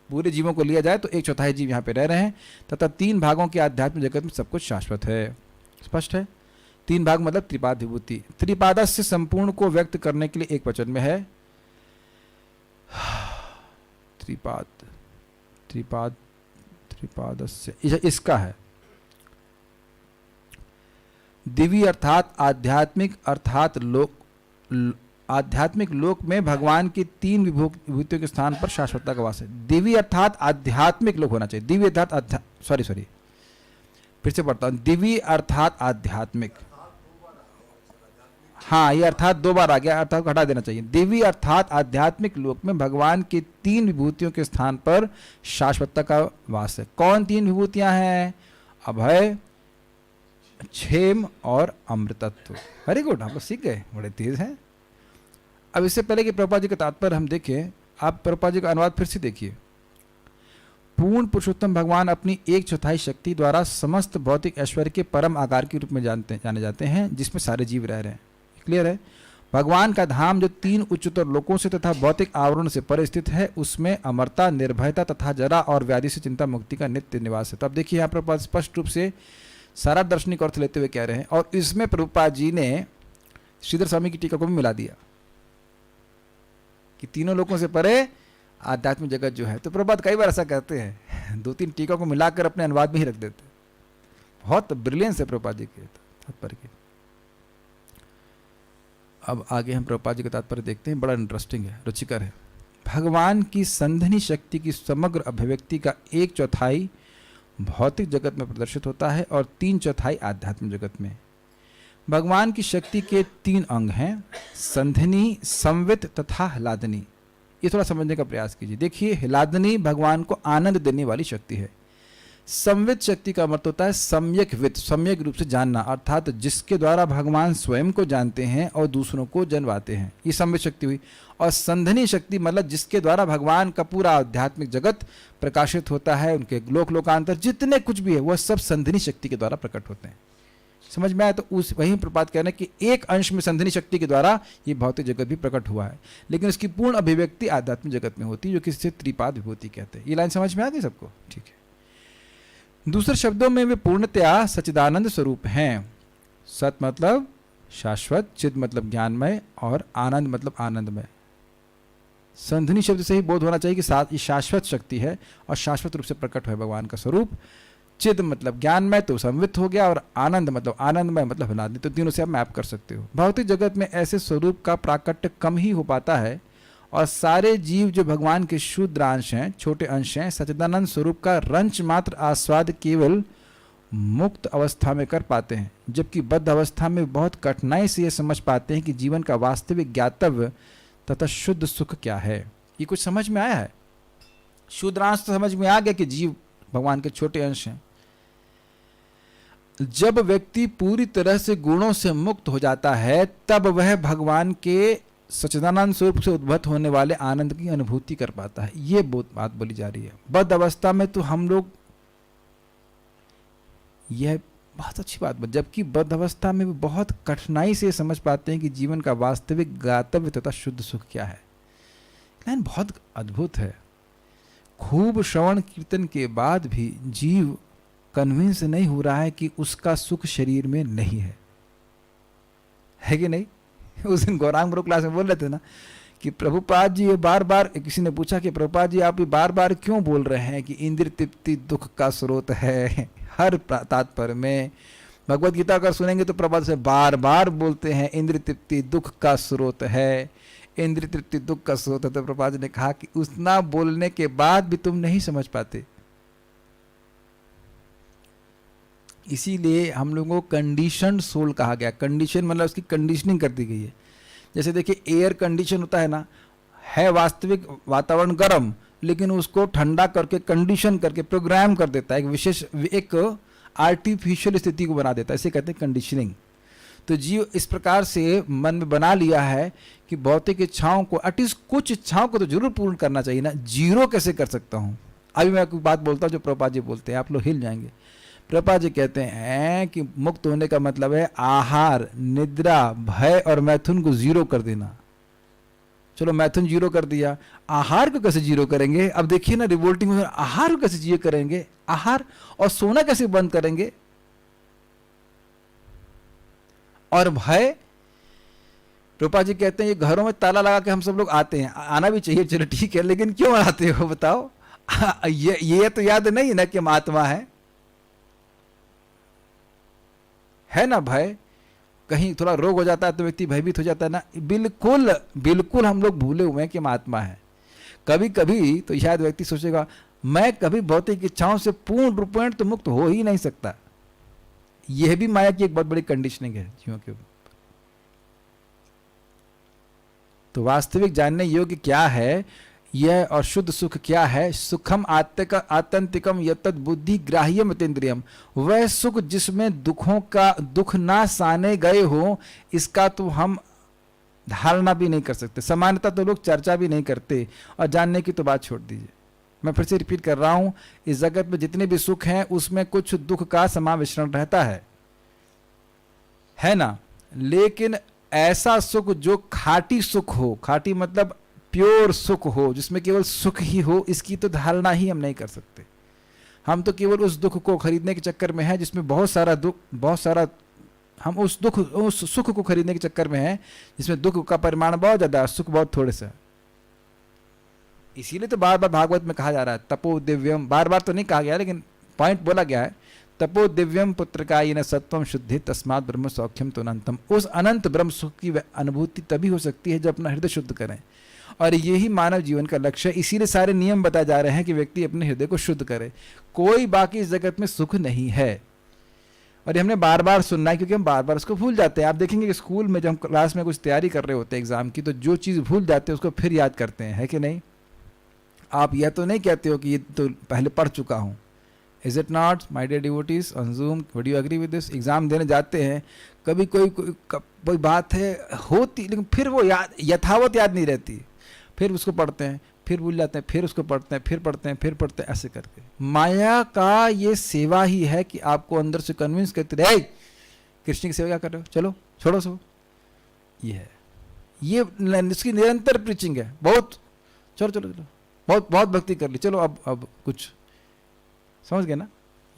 पूरे जीवों को लिया जाए तो 1/4 जीव यहाँ पे रह रहे हैं, तथा 3 भागों के आध्यात्मिक जगत में सब कुछ शाश्वत है। स्पष्ट है? 3 भाग मतलब त्रिपाद विभूति। त्रिपादस्य संपूर्ण को व्यक्त करने के लिए एक वचन में है त्रिपाद, त्रिपाद, त्रिपादस्य, इसका है दिव्य अर्थात आध्यात्मिक, अर्थात आध्यात्मिक लोक में भगवान की 3 विभूतियों के स्थान पर शाश्वतता का वास है। दिव्य अर्थात आध्यात्मिक लोक होना चाहिए। दिव्य अर्थात सॉरी फिर से पढ़ता हूं। दिव्य अर्थात आध्यात्मिक, हाँ ये अर्थात 2 बार आ गया, अर्थात हटा देना चाहिए। दिव्य अर्थात आध्यात्मिक लोक में भगवान की 3 विभूतियों के स्थान पर शाश्वतता का वास है। कौन 3 विभूतियां हैं? अभय, क्षेम और अमृतत्व। वेरी गुड, आप लोग सीख गए, बड़े तेज हैं। अब इससे पहले कि प्रभुपाद जी का तात्पर्य हम देखें, आप प्रभुपाद जी का अनुवाद फिर से देखिए। पूर्ण पुरुषोत्तम भगवान अपनी 1/4 शक्ति द्वारा समस्त भौतिक ऐश्वर्य के परम आकार के रूप में जाने जाते हैं, जिसमें सारे जीव रह रहे हैं। क्लियर है? भगवान का धाम जो 3 उच्चतर लोकों से तथा भौतिक आवरण से पर स्थित है, उसमें अमरता, निर्भयता तथा जरा और व्याधि से चिंता मुक्ति का नित्य निवास है। तो अब देखिए यहाँ प्रभुपाद स्पष्ट रूप से सारा दार्शनिक अर्थ लेते हुए कह रहे हैं, और इसमें प्रभुपाद जी ने श्रीधर स्वामी की टीका को भी मिला दिया कि 3 लोकों से परे आध्यात्मिक जगत जो है। तो प्रभुपाद कई बार ऐसा कहते हैं, 2-3 टीका को मिलाकर अपने अनुवाद में ही रख देते। बहुत ब्रिलियंस है प्रभुपाद जी के तात्पर्य की। अब आगे हम प्रभुपाद जी का तात्पर्य देखते हैं, बड़ा इंटरेस्टिंग है, रुचिकर है। भगवान की संधनी शक्ति की समग्र अभिव्यक्ति का 1/4 भौतिक जगत में प्रदर्शित होता है और 3/4 आध्यात्मिक जगत में। भगवान की शक्ति के 3 अंग हैं, संधिनी, संवित तथा हिलादनी। ये थोड़ा समझने का प्रयास कीजिए। देखिए, हिलादनी भगवान को आनंद देने वाली शक्ति है। संवित शक्ति का मतलब होता है सम्यक वित्त, सम्यक रूप से जानना, अर्थात जिसके द्वारा भगवान स्वयं को जानते हैं और दूसरों को जनवाते हैं, ये संवित शक्ति हुई। और संधनी शक्ति मतलब जिसके द्वारा भगवान का पूरा आध्यात्मिक जगत प्रकाशित होता है, उनके लोक लोकांतर जितने कुछ भी है वह सब संधनी शक्ति के द्वारा प्रकट होते हैं। समझ में आया? तो उस वही प्रपात कहना है कि एक अंश में संधनी शक्ति के द्वारा ये भौतिक जगत भी प्रकट हुआ है, लेकिन इसकी पूर्ण अभिव्यक्ति आध्यात्मिक जगत में होती है, जो किसी त्रिपाद विभूति कहते हैं। ये लाइन समझ में आ गई सबको? ठीक है। दूसरे शब्दों में वे पूर्णतया सच्चिदानंद स्वरूप हैं। सत मतलब शाश्वत, चिद मतलब ज्ञानमय और आनंद मतलब आनंदमय। संधनी शब्द से ही बोध होना चाहिए कि साथ ये शाश्वत शक्ति है और शाश्वत रूप से प्रकट है भगवान का स्वरूप। चिद मतलब ज्ञानमय तो संवित हो गया, और आनंद मतलब आनंदमय मतलब हिलादनी। तो तीनों से आप मैप कर सकते हो। भौतिक जगत में ऐसे स्वरूप का प्राकट्य कम ही हो पाता है, और सारे जीव जो भगवान के शूद्रांश हैं, छोटे अंश हैं, सच्चिदानंद स्वरूप का रंच मात्र आस्वाद केवल मुक्त अवस्था में कर पाते हैं, जबकि बद्ध अवस्था में बहुत कठिनाई से ये समझ पाते हैं कि जीवन का वास्तविक ज्ञातव्य तथा शुद्ध सुख क्या है। ये कुछ समझ में आया है? शूद्रांश तो समझ में आ गया कि जीव भगवान के छोटे अंश हैं। जब व्यक्ति पूरी तरह से गुणों से मुक्त हो जाता है, तब वह भगवान के सच्चिदानंद स्वरूप से उद्भूत होने वाले आनंद की अनुभूति कर पाता है। ये बात बोली जा रही है। बद्ध अवस्था में तो हम लोग, यह बहुत अच्छी बात, जबकि बद्ध अवस्था में भी बहुत कठिनाई से समझ पाते हैं कि जीवन का वास्तविक ज्ञातव्य तथा शुद्ध सुख क्या है। लाइन बहुत अद्भुत है। खूब श्रवण कीर्तन के बाद भी जीव कन्विंस नहीं हो रहा है कि उसका सुख शरीर में नहीं है कि नहीं? उस दिन गौरांग गुरु क्लास में बोल रहे थे ना कि प्रभुपाद जी ये बार बार, किसी ने पूछा कि प्रभुपाद जी आप ये बार बार क्यों बोल रहे हैं कि इंद्रिय तृप्ति दुख का स्रोत है। हर तात्पर्य में भगवत गीता अगर सुनेंगे तो प्रभुपाद से बार बार बोलते हैं इंद्रिय तृप्ति दुख का स्रोत है, इंद्रिय तृप्ति दुख का स्रोत है। तो प्रभुपाद जी ने कहा कि उतना बोलने के बाद भी तुम नहीं समझ पाते, इसीलिए हम लोगों को कंडीशनड सोल कहा गया। कंडीशन मतलब उसकी कंडीशनिंग कर दी गई है। जैसे देखिए एयर कंडीशन होता है ना, है वास्तविक वातावरण गर्म, लेकिन उसको ठंडा करके कंडीशन करके प्रोग्राम कर देता है, एक विशेष एक आर्टिफिशियल स्थिति को बना देता है, इसे कहते हैं कंडीशनिंग। तो जीव इस प्रकार से मन में बना लिया है कि भौतिक इच्छाओं को, एटलीस्ट कुछ इच्छाओं को तो जरूर पूर्ण करना चाहिए ना, जीरो कैसे कर सकता हूँ। अभी मैं कोई बात बोलता हूँ जो प्रभुपाद जी बोलते हैं, आप लोग हिल जाएंगे। प्रभुपाद जी कहते हैं कि मुक्त होने का मतलब है आहार, निद्रा, भय और मैथुन को जीरो कर देना। चलो मैथुन जीरो कर दिया, आहार को कैसे जीरो करेंगे? अब देखिए ना रिवोल्टिंग, आहार को कैसे जीरो करेंगे? आहार और सोना कैसे बंद करेंगे? और भय, प्रभुपाद जी कहते हैं ये घरों में ताला लगा के हम सब लोग आते हैं, आना भी चाहिए, चलो ठीक है, लेकिन क्यों आते हो बताओ? ये तो याद नहीं ना कि हम आत्मा है ना। भय, कहीं थोड़ा रोग हो जाता है तो व्यक्ति भयभीत हो जाता है ना। बिल्कुल बिल्कुल हम लोग भूले हुए हैं कि हम आत्मा है। कभी कभी तो शायद व्यक्ति सोचेगा मैं कभी भौतिक इच्छाओं से पूर्ण रूपेण तो मुक्त हो ही नहीं सकता। यह भी माया की एक बहुत बड़ी कंडीशनिंग है जीवों के ऊपर। तो वास्तविक जानने योग्य क्या है यह, और शुद्ध सुख क्या है? सुखम आत्यंतिकम यतत बुद्धि ग्राह्यम अतीन्द्रियम, वह सुख जिसमें दुखों का दुख ना साने गए हो, इसका तो हम धारणा भी नहीं कर सकते। सामान्यतः तो लोग चर्चा भी नहीं करते, और जानने की तो बात छोड़ दीजिए। मैं फिर से रिपीट कर रहा हूं, इस जगत में जितने भी सुख हैं उसमें कुछ दुख का समावेशन रहता है ना। लेकिन ऐसा सुख जो खाटी सुख हो, खाटी मतलब प्योर सुख हो, जिसमें केवल सुख ही हो, इसकी तो धारणा ही हम नहीं कर सकते। हम तो केवल उस दुख को खरीदने के चक्कर में है जिसमें बहुत सारा दुख, बहुत सारा, हम उस सुख को खरीदने के चक्कर में है जिसमें दुख का परिमाण बहुत ज्यादा, सुख बहुत थोड़े से। इसीलिए तो बार बार भागवत में कहा जा रहा है तपो दिव्यम, बार बार तो नहीं कहा गया लेकिन पॉइंट बोला गया है, तपो दिव्यम पुत्रकायेन सत्वम शुद्धि तस्मात् ब्रह्म सौख्यम तो अनंतम। उस अनंत ब्रह्म सुख की अनुभूति तभी हो सकती है जब अपना हृदय शुद्ध करें, और यही मानव जीवन का लक्ष्य है। इसीलिए सारे नियम बताए जा रहे हैं कि व्यक्ति अपने हृदय को शुद्ध करे। कोई बाकी इस जगत में सुख नहीं है, और ये हमने बार बार सुनना है क्योंकि हम बार बार उसको भूल जाते हैं। आप देखेंगे कि स्कूल में जब हम क्लास में कुछ तैयारी कर रहे होते हैं एग्जाम की, तो जो चीज़ भूल जाते हैं उसको फिर याद करते हैं, है कि नहीं? आप यह तो नहीं कहते हो कि ये तो पहले पढ़ चुका हूँ। Is it not my dear devotees on Zoom? Would you agree with this? Exam देने जाते हैं, कभी कोई बात है होती, लेकिन फिर वो यथावत याद नहीं रहती, फिर उसको पढ़ते हैं, फिर भूल जाते हैं, फिर उसको पढ़ते हैं, फिर पढ़ते हैं, फिर पढ़ते हैं, ऐसे करके। माया का ये सेवा ही है कि आपको अंदर से कन्विंस करते रहे कृष्ण की सेवा क्या कर रहे हो, चलो छोड़ो सो। ये है, ये इसकी निरंतर प्रीचिंग है। बहुत चलो चलो चलो, बहुत बहुत भक्ति कर ली, चलो अब कुछ समझ गए ना,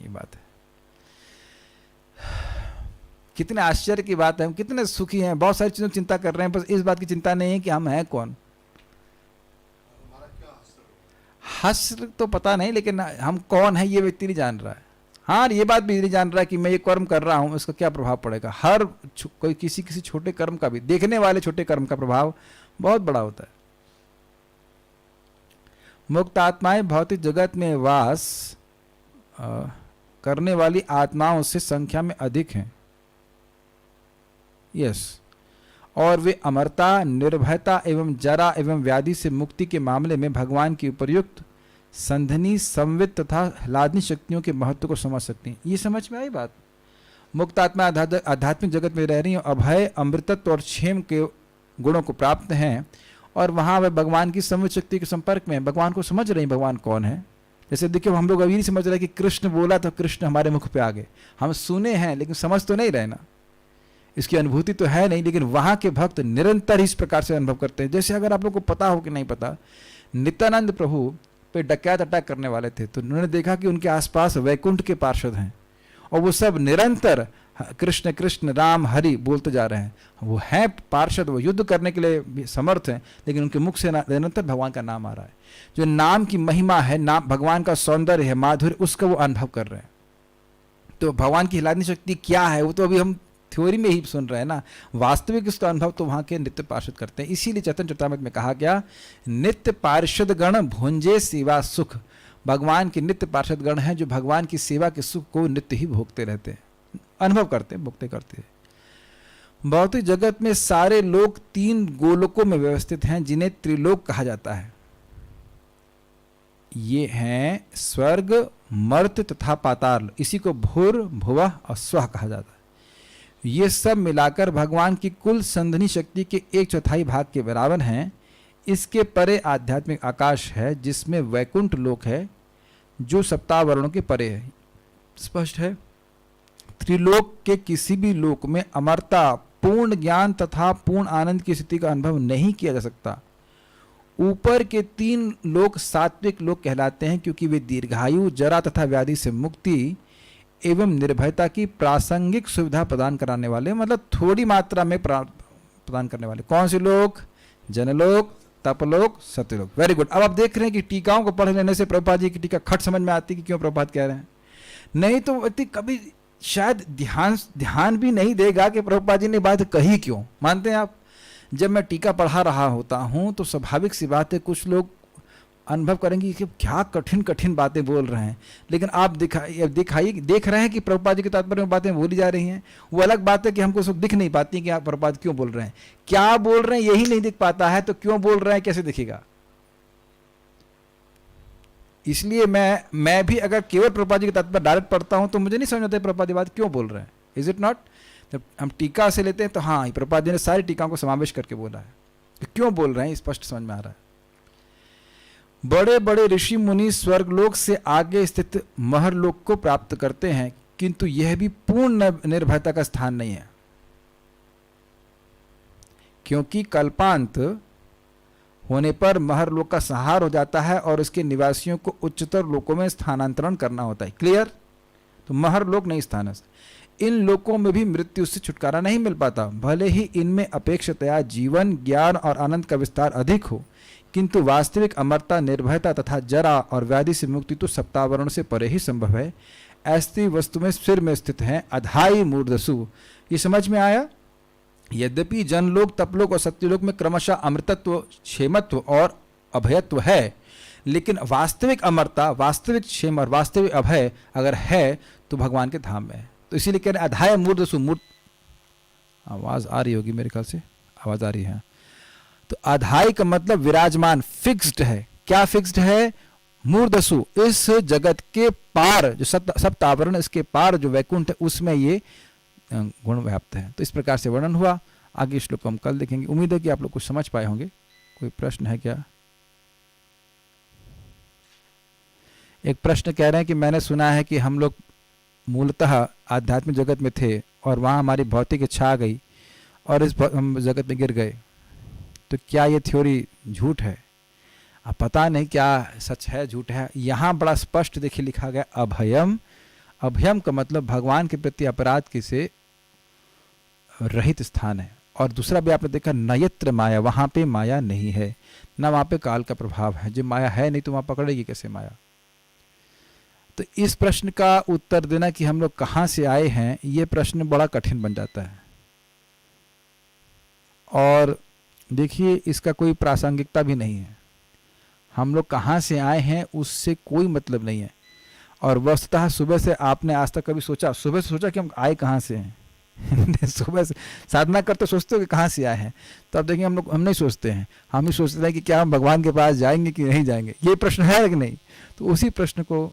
ये बात है। कितने आश्चर्य की बात है, हम कितने सुखी हैं, बहुत सारी चीजों की चिंता कर रहे हैं, बस इस बात की चिंता नहीं है कि हम हैं कौन। हस्र तो पता नहीं, लेकिन हम कौन है ये व्यक्ति नहीं जान रहा है। हाँ, ये बात भी नहीं जान रहा है कि मैं ये कर्म कर रहा हूं, इसका क्या प्रभाव पड़ेगा। हर कोई किसी छोटे कर्म का भी, देखने वाले छोटे कर्म का प्रभाव बहुत बड़ा होता है। मुक्त आत्माएं भौतिक जगत में वास करने वाली आत्माओं से संख्या में अधिक हैं। यस, और वे अमरता, निर्भयता एवं जरा एवं व्याधि से मुक्ति के मामले में भगवान की उपर्युक्त संधनी, संवित तथा ह्लादनी शक्तियों के महत्व को समझ सकती हैं। ये समझ में आई बात? मुक्त आत्मा आध्यात्मिक जगत में रह रही हैं, अभय, अमृतत्व और क्षेम के गुणों को प्राप्त हैं, और वहाँ वे भगवान की संवित शक्ति के संपर्क में, भगवान को समझ रही हैं भगवान कौन है। जैसे देखिए, हम लोग अभी नहीं समझ रहे कि कृष्ण बोला तो कृष्ण हमारे मुख पे आ गए। हम सुने हैं लेकिन समझ तो नहीं रहे ना, इसकी अनुभूति तो है नहीं, लेकिन वहाँ के भक्त निरंतर इस प्रकार से अनुभव करते हैं। जैसे अगर आप लोग को पता हो कि नहीं पता, नित्यानंद प्रभु पे डकैत अटैक करने वाले थे, तो उन्होंने देखा कि उनके आसपास वैकुंठ के पार्षद हैं, और वो सब निरंतर कृष्ण कृष्ण राम हरि बोलते जा रहे हैं, वो हैं पार्षद, वो युद्ध करने के लिए भी समर्थ हैं, लेकिन उनके मुख से निरंतर भगवान का नाम आ रहा है। जो नाम की महिमा है, नाम भगवान का सौंदर्य है, माधुर्य, उसका वो अनुभव कर रहे हैं। तो भगवान की हिलाने शक्ति क्या है वो तो अभी हम थ्योरी में ही सुन रहे हैं ना, वास्तविक उसका अनुभव तो वहाँ के नित्य पार्षद करते हैं। इसीलिए चैतन्य चरितामृत में कहा गया, नित्य पार्षद गण भुंजे सेवा सुख। भगवान के नित्य पार्षद गण हैं जो भगवान की सेवा के सुख को नित्य ही भोगते रहते हैं, अनुभव करते हैं, भोगते करते हैं। भौतिक जगत में सारे लोग 3 गोलोकों में व्यवस्थित हैं जिन्हें त्रिलोक कहा जाता है। ये हैं स्वर्ग, मर्त्य तथा पाताल। इसी को भूर भुवः और स्वः कहा जाता है। ये सब मिलाकर भगवान की कुल संधनी शक्ति के 1/4 भाग के बराबर हैं। इसके परे आध्यात्मिक आकाश है जिसमें वैकुंठ लोक है जो सप्तावरणों के परे है। स्पष्ट है। त्रिलोक के किसी भी लोक में अमरता, पूर्ण ज्ञान तथा पूर्ण आनंद की स्थिति का अनुभव नहीं किया जा सकता। ऊपर के 3 लोक सात्विक लोक कहलाते हैं क्योंकि वे दीर्घायु, जरा तथा व्याधि से मुक्ति एवं निर्भयता की प्रासंगिक सुविधा प्रदान कराने वाले, मतलब थोड़ी मात्रा में प्रदान करने वाले। कौन से लोक? जनलोक, तपलोक, सत्यलोक। Very good. अब आप देख रहे हैं कि टीकाओं को पढ़ लेने से प्रभुपाद जी की टीका खट समझ में आती है कि क्यों प्रभुपाद कह रहे हैं। नहीं तो व्यक्ति कभी शायद ध्यान भी नहीं देगा कि प्रभुपाद जी ने बात कही क्यों। मानते हैं आप? जब मैं टीका पढ़ा रहा होता हूं तो स्वाभाविक सी बात है, कुछ लोग अनुभव करेंगे कि क्या कठिन कठिन बातें बोल रहे हैं, लेकिन आप देख रहे हैं कि प्रभुपाद जी के तात्पर्य में बातें बोली जा रही हैं। वो अलग बात है कि हमको सब दिख नहीं पाती कि आप प्रभुपाद क्यों बोल रहे हैं, क्या बोल रहे हैं यही नहीं दिख पाता है, तो क्यों बोल रहे हैं कैसे दिखेगा। इसलिए मैं भी अगर केवल प्रभुपाद जी के तात्पर्य डायरेक्ट पढ़ता हूं तो मुझे नहीं समझ आता प्रभुपाद जी बात क्यों बोल रहे हैं। Is it not? जब हम टीका से लेते हैं तो हाँ, प्रभुपाद जी ने सारी टीका को समावेश करके बोला है, तो क्यों बोल रहे हैं स्पष्ट समझ में आ रहा है। बड़े बड़े ऋषि मुनि स्वर्गलोक से आगे स्थित महरलोक को प्राप्त करते हैं, किंतु यह भी पूर्ण निर्भयता का स्थान नहीं है, क्योंकि कल्पांत होने पर महरलोक का संहार हो जाता है और उसके निवासियों को उच्चतर लोकों में स्थानांतरण करना होता है। क्लियर? तो महरलोक नहीं स्थान है। इन लोकों में भी मृत्यु से छुटकारा नहीं मिल पाता। भले ही इनमें अपेक्षातया जीवन, ज्ञान और आनंद का विस्तार अधिक हो, किंतु वास्तविक अमरता, निर्भयता तथा जरा और व्याधि से मुक्ति तो सप्तावरण से परे ही संभव है। ऐसी वस्तु में सिर में स्थित है अधाई मूर्धसु। ये समझ में आया? यद्यपि जनलोक, तपलोक और सत्यलोक में क्रमशः अमृतत्व, क्षेमत्व और अभयत्व है, लेकिन वास्तविक अमरता, वास्तविक क्षेम और वास्तविक अभय अगर है तो भगवान के धाम में है। तो इसीलिए कह रहे हैं अधाय मूर्धसु। आवाज आ रही होगी मेरे ख्याल से, आवाज आ रही है। तो अधाई का मतलब विराजमान, फिक्स्ड है। क्या फिक्स्ड है? मूर्धसु, इस जगत के पार, जो सप्तावरण, इसके पार जो वैकुंठ है उसमें ये गुण व्याप्त है। तो इस प्रकार से वर्णन हुआ। आगे श्लोक को हम कल देखेंगे। उम्मीद है कि आप लोग कुछ समझ पाए होंगे। कोई प्रश्न है क्या? एक प्रश्न कह रहे हैं कि मैंने सुना है कि हम लोग मूलतः आध्यात्मिक जगत में थे और वहाँ हमारी भौतिक इच्छा आ गई और इस हम जगत में गिर गए, तो क्या ये थ्योरी झूठ है? अब पता नहीं क्या सच है झूठ है। यहाँ बड़ा स्पष्ट देखिए लिखा गया अभयम। अभयम का मतलब भगवान के प्रति अपराध की से रहित स्थान है। और दूसरा भी आपने देखा नयत्र माया, वहाँ पे माया नहीं है, ना वहाँ पे काल का प्रभाव है। जो माया है नहीं तो वहाँ पकड़ेगी कैसे माया। तो इस प्रश्न का उत्तर देना कि हम लोग कहाँ से आए हैं, ये प्रश्न बड़ा कठिन बन जाता है। और देखिए इसका कोई प्रासंगिकता भी नहीं है। हम लोग कहाँ से आए हैं उससे कोई मतलब नहीं है। और वस्तुतः सुबह से आपने आज तक कभी सोचा, सुबह से सोचा कि हम आए कहाँ से हैं? सुबह से साधना करते सोचते हो कि कहाँ से आए हैं, तो अब देखिए हम नहीं सोचते हैं। हम ही सोचते हैं कि क्या हम भगवान के पास जाएंगे कि नहीं जाएंगे। ये प्रश्न है कि नहीं? तो उसी प्रश्न को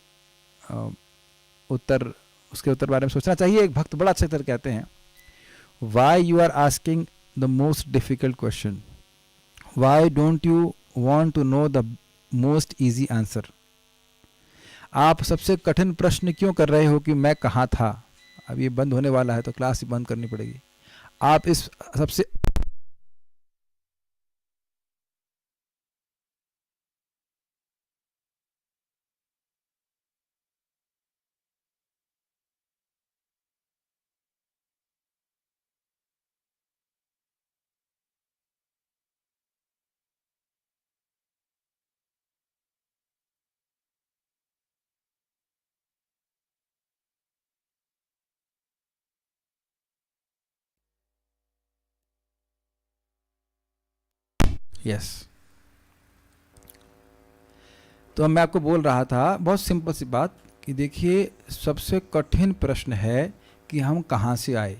उसके उत्तर बारे में सोचना चाहिए। एक भक्त बड़ा अच्छा उत्तर कहते हैं, why you are asking the most difficult question, why don't you want to know the most easy answer. आप सबसे कठिन प्रश्न क्यों कर रहे हो कि मैं कहाँ था। अब ये बंद होने वाला है तो क्लास ही बंद करनी पड़ेगी। आप इस सबसे यस। तो मैं आपको बोल रहा था बहुत सिंपल सी बात कि देखिए सबसे कठिन प्रश्न है कि हम कहाँ से आए,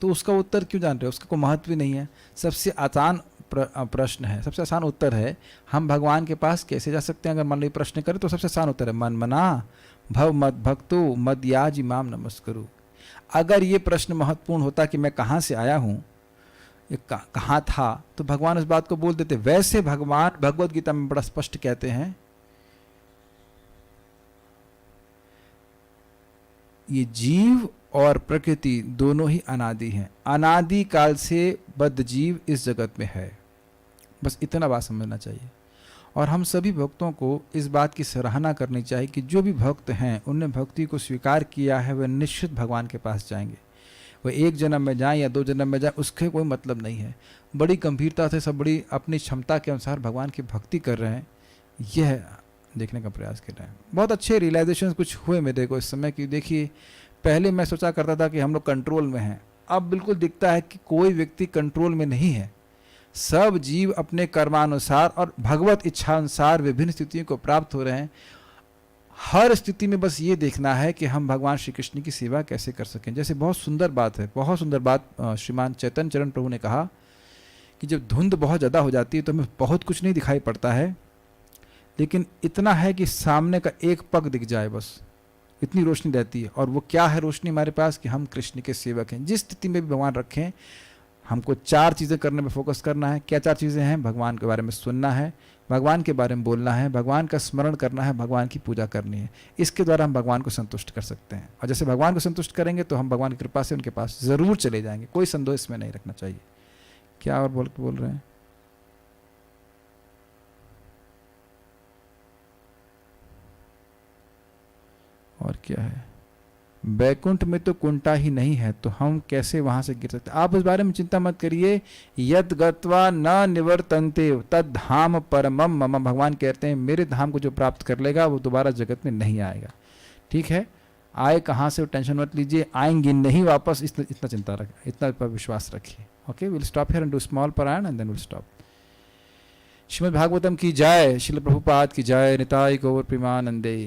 तो उसका उत्तर क्यों जान रहे हो, उसका कोई महत्व ही नहीं है। सबसे आसान प्रश्न है, सबसे आसान उत्तर है हम भगवान के पास कैसे जा सकते हैं। अगर मान लो प्रश्न करें तो सबसे आसान उत्तर है मन मना भव मद भक्तो मद याज इमाम नमस्करू। अगर ये प्रश्न महत्वपूर्ण होता कि मैं कहाँ से आया हूँ, ये कहाँ था, तो भगवान उस बात को बोल देते। वैसे भगवान भगवद गीता में बड़ा स्पष्ट कहते हैं ये जीव और प्रकृति दोनों ही अनादि हैं, अनादि काल से बद्ध जीव इस जगत में है। बस इतना बात समझना चाहिए। और हम सभी भक्तों को इस बात की सराहना करनी चाहिए कि जो भी भक्त हैं उनने भक्ति को स्वीकार किया है वह निश्चित भगवान के पास जाएंगे। वह एक जन्म में जाएं या 2 जन्म में जाएं उसके कोई मतलब नहीं है। बड़ी गंभीरता से सब बड़ी अपनी क्षमता के अनुसार भगवान की भक्ति कर रहे हैं, यह देखने का प्रयास कर रहे हैं। बहुत अच्छे रियलाइजेशन कुछ हुए मेरे को इस समय कि देखिए पहले मैं सोचा करता था कि हम लोग कंट्रोल में हैं, अब बिल्कुल दिखता है कि कोई व्यक्ति कंट्रोल में नहीं है। सब जीव अपने कर्मानुसार और भगवत इच्छा अनुसार विभिन्न स्थितियों को प्राप्त हो रहे हैं। हर स्थिति में बस ये देखना है कि हम भगवान श्री कृष्ण की सेवा कैसे कर सकें। जैसे बहुत सुंदर बात है, बहुत सुंदर बात श्रीमान चैतन्य चरण प्रभु ने कहा कि जब धुंध बहुत ज़्यादा हो जाती है तो हमें बहुत कुछ नहीं दिखाई पड़ता है, लेकिन इतना है कि सामने का एक पग दिख जाए, बस इतनी रोशनी रहती है। और वो क्या है रोशनी हमारे पास कि हम कृष्ण के सेवक हैं। जिस स्थिति में भी भगवान रखें हमको 4 चीज़ें करने में फोकस करना है। क्या 4 चीज़ें हैं? भगवान के बारे में सुनना है, भगवान के बारे में बोलना है, भगवान का स्मरण करना है, भगवान की पूजा करनी है। इसके द्वारा हम भगवान को संतुष्ट कर सकते हैं। और जैसे भगवान को संतुष्ट करेंगे तो हम भगवान की कृपा से उनके पास ज़रूर चले जाएंगे। कोई संदेह इसमें नहीं रखना चाहिए। क्या और बोल रहे हैं? और क्या है? बैकुंठ में तो कुंटा ही नहीं है, तो हम कैसे वहां से गिर सकते? आप उस बारे में चिंता मत करिए। यद गत्वा न निवर्तन्ते तद धाम परमम मम। भगवान कहते हैं मेरे धाम को जो प्राप्त कर लेगा वो दोबारा जगत में नहीं आएगा। ठीक है, आए कहाँ से टेंशन मत लीजिए, आएंगे नहीं वापस, इतना चिंता रखिए, इतना पर विश्वास रखिए। Okay, will stop here and do small पारायण and then will stop. Srimad Bhagavatam की जय, श्रील प्रभुपाद की जय, निताई गौर प्रेमानंदे।